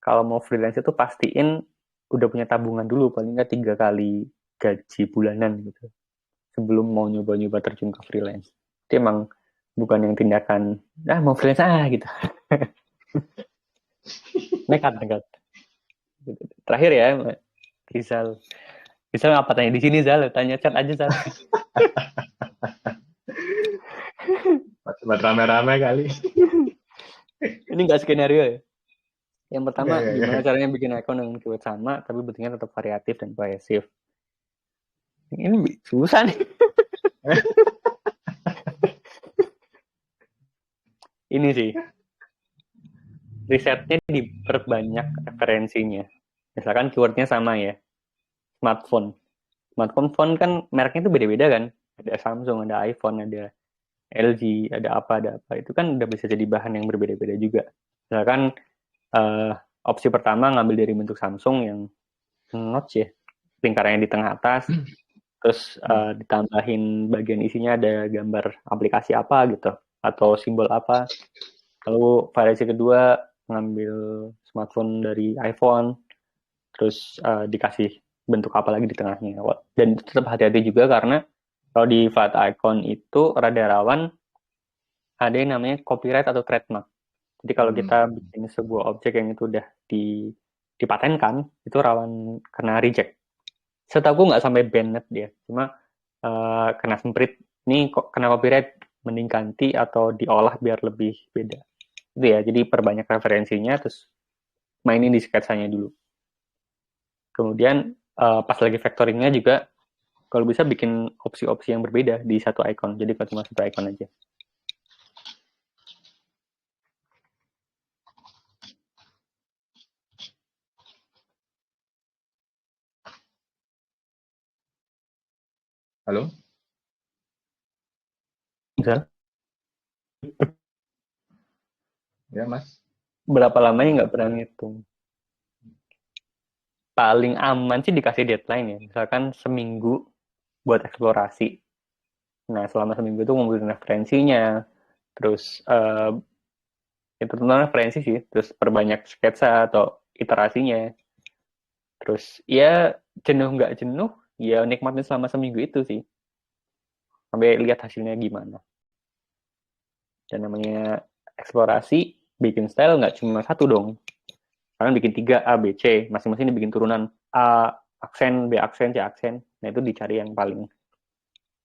kalau mau freelance itu pastiin udah punya tabungan dulu, paling nggak 3 kali gaji bulanan gitu. Sebelum mau nyoba-nyoba terjun ke freelance. Itu emang bukan yang tindakan, mau freelance gitu. Nekat. Terakhir ya, Rizal. Rizal apa tanya di sini Zal? Tanya chat aja Zal. Buat rame-rame kali. Ini nggak skenario ya. Yang pertama, Ya. gimana caranya bikin icon dengan keyword sama, tapi bentuknya tetap variatif dan kohesif. Ini susah nih. Ini sih, risetnya diperbanyak referensinya. Misalkan keywordnya sama ya, smartphone. Smartphone kan mereknya itu beda-beda kan. Ada Samsung, ada iPhone, ada LG, ada apa. Itu kan udah bisa jadi bahan yang berbeda-beda juga. Misalkan opsi pertama ngambil dari bentuk Samsung yang notch ya, lingkarannya di tengah atas, terus ditambahin bagian isinya ada gambar aplikasi apa gitu, atau simbol apa. Lalu variasi kedua ngambil smartphone dari iPhone, terus dikasih bentuk apa lagi di tengahnya. Dan tetap hati-hati juga karena kalau di flat icon itu rada rawan ada yang namanya copyright atau trademark. Jadi kalau kita bikin sebuah objek yang itu udah dipatenkan, itu rawan kena reject. Setahu nggak sampai banned dia, cuma kena semprit. Ini kok kena copyright, mending ganti atau diolah biar lebih beda. Itu ya, jadi perbanyak referensinya, terus mainin di sketsanya dulu. Kemudian pas lagi factoringnya juga, kalau bisa bikin opsi-opsi yang berbeda di satu icon. Jadi kalau cuma satu icon aja. Halo? Misal, Ya, Mas. berapa lamanya nggak pernah ngitung. Paling aman sih dikasih deadline ya. Misalkan seminggu buat eksplorasi. Nah, selama seminggu itu ngumpulin referensinya, terus itu tentang referensi sih, terus perbanyak sketsa atau iterasinya. Terus ya jenuh nggak jenuh, ya nikmatin selama seminggu itu sih. Sampai lihat hasilnya gimana. Dan namanya eksplorasi, bikin style nggak cuma satu dong. Kalian bikin 3 A, B, C, masing-masing dibikin turunan A, aksen, B, aksen, C, aksen. Nah itu dicari yang paling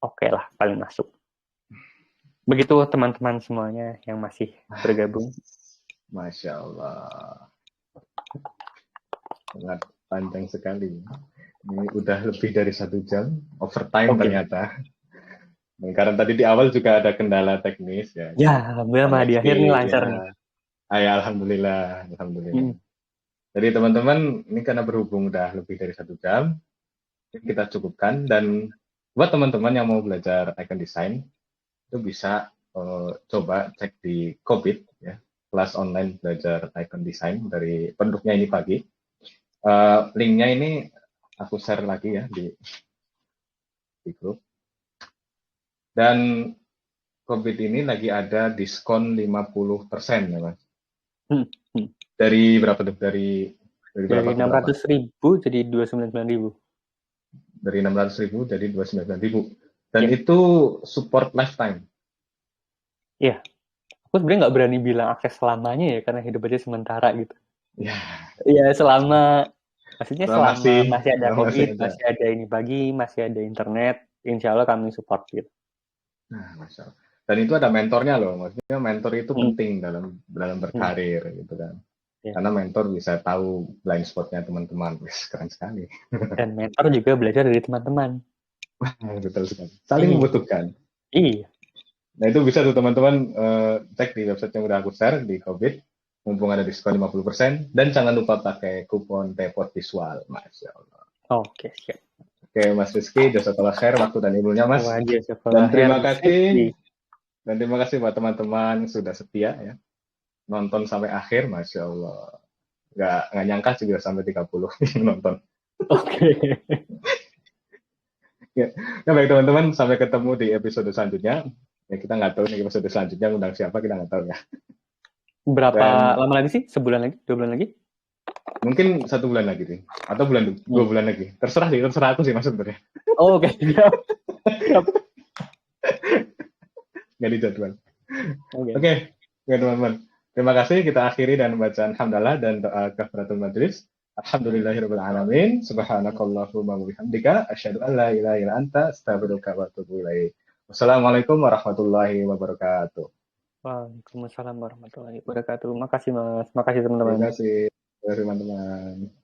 oke lah, paling masuk. Begitu teman-teman semuanya yang masih bergabung. Masya Allah. Sangat panjang sekali. Ini udah lebih dari 1 jam. Overtime ternyata. Karena tadi di awal juga ada kendala teknis ya. Ya, alhamdulillah di akhir nih lancar nih. Ya, alhamdulillah. Jadi teman-teman, ini karena berhubung udah lebih dari 1 jam, kita cukupkan. Dan buat teman-teman yang mau belajar icon design, itu bisa coba cek di Kopit ya, kelas online belajar icon design dari penduduknya ini pagi. Linknya ini aku share lagi ya di grup. Dan Kopit ini lagi ada diskon 50% ya Mas. Dari berapa tuh? Dari 600.000 jadi 299.000. Dari 600.000 jadi 299.000. Dan itu support lifetime. Iya. aku sebenarnya nggak berani bilang akses selamanya ya, karena hidup aja sementara gitu. Ya, Iya, maksudnya selama masih masih ada masih COVID, ada. masih ada ini pagi, masih ada internet, insya Allah kami support gitu. Nah, Masya Allah. Dan itu ada mentornya loh, maksudnya mentor itu Hmm, penting dalam hmm, berkarir gitu kan. ya. Karena mentor bisa tahu blind spotnya teman-teman. Wih, keren sekali. Dan mentor juga belajar dari teman-teman. Betul sekali. Saling Iya, membutuhkan. iya. Nah, itu bisa tuh teman-teman cek di website yang udah aku share di COVID. Mumpung ada diskon 50%. Dan jangan lupa pakai kupon Tepot Visual. Masya Allah. Oke, siap. Oke, Mas Rizky, jazakallah khair waktu dan ilmunya, Mas. Wajib sekolah Dan terima Mas Rizky. kasih. Dan terima kasih buat teman-teman sudah setia ya. Nonton sampai akhir, Masya Allah. Nggak nyangka juga sampai 30 yang nonton. Oke. Ya, nah, baik teman-teman, sampai ketemu di episode selanjutnya. Ya, kita nggak tahu nih episode selanjutnya undang siapa, kita nggak tahu ya. Berapa Dan lama lagi sih? Sebulan lagi? 2 bulan lagi? mungkin 1 bulan lagi sih. Atau 2 Hmm. bulan lagi. Terserah aku sih maksudnya. Oh, oke. Siap. Siap. Nggak dijadwal. Oke. Oke, ya teman-teman. Terima kasih. Kita akhiri dan bacaan hamdalah dan doa kafaratul majlis. Alhamdulillahirabbil alamin. Subhanakallahumma wa bihamdika asyhadu an la ilaha illa anta astaghfiruka wa atubu ilaik. Wassalamualaikum warahmatullahi wabarakatuh. Waalaikumsalam warahmatullahi wabarakatuh. Makasih Mas. Makasih Terima teman-teman. kasih teman-teman.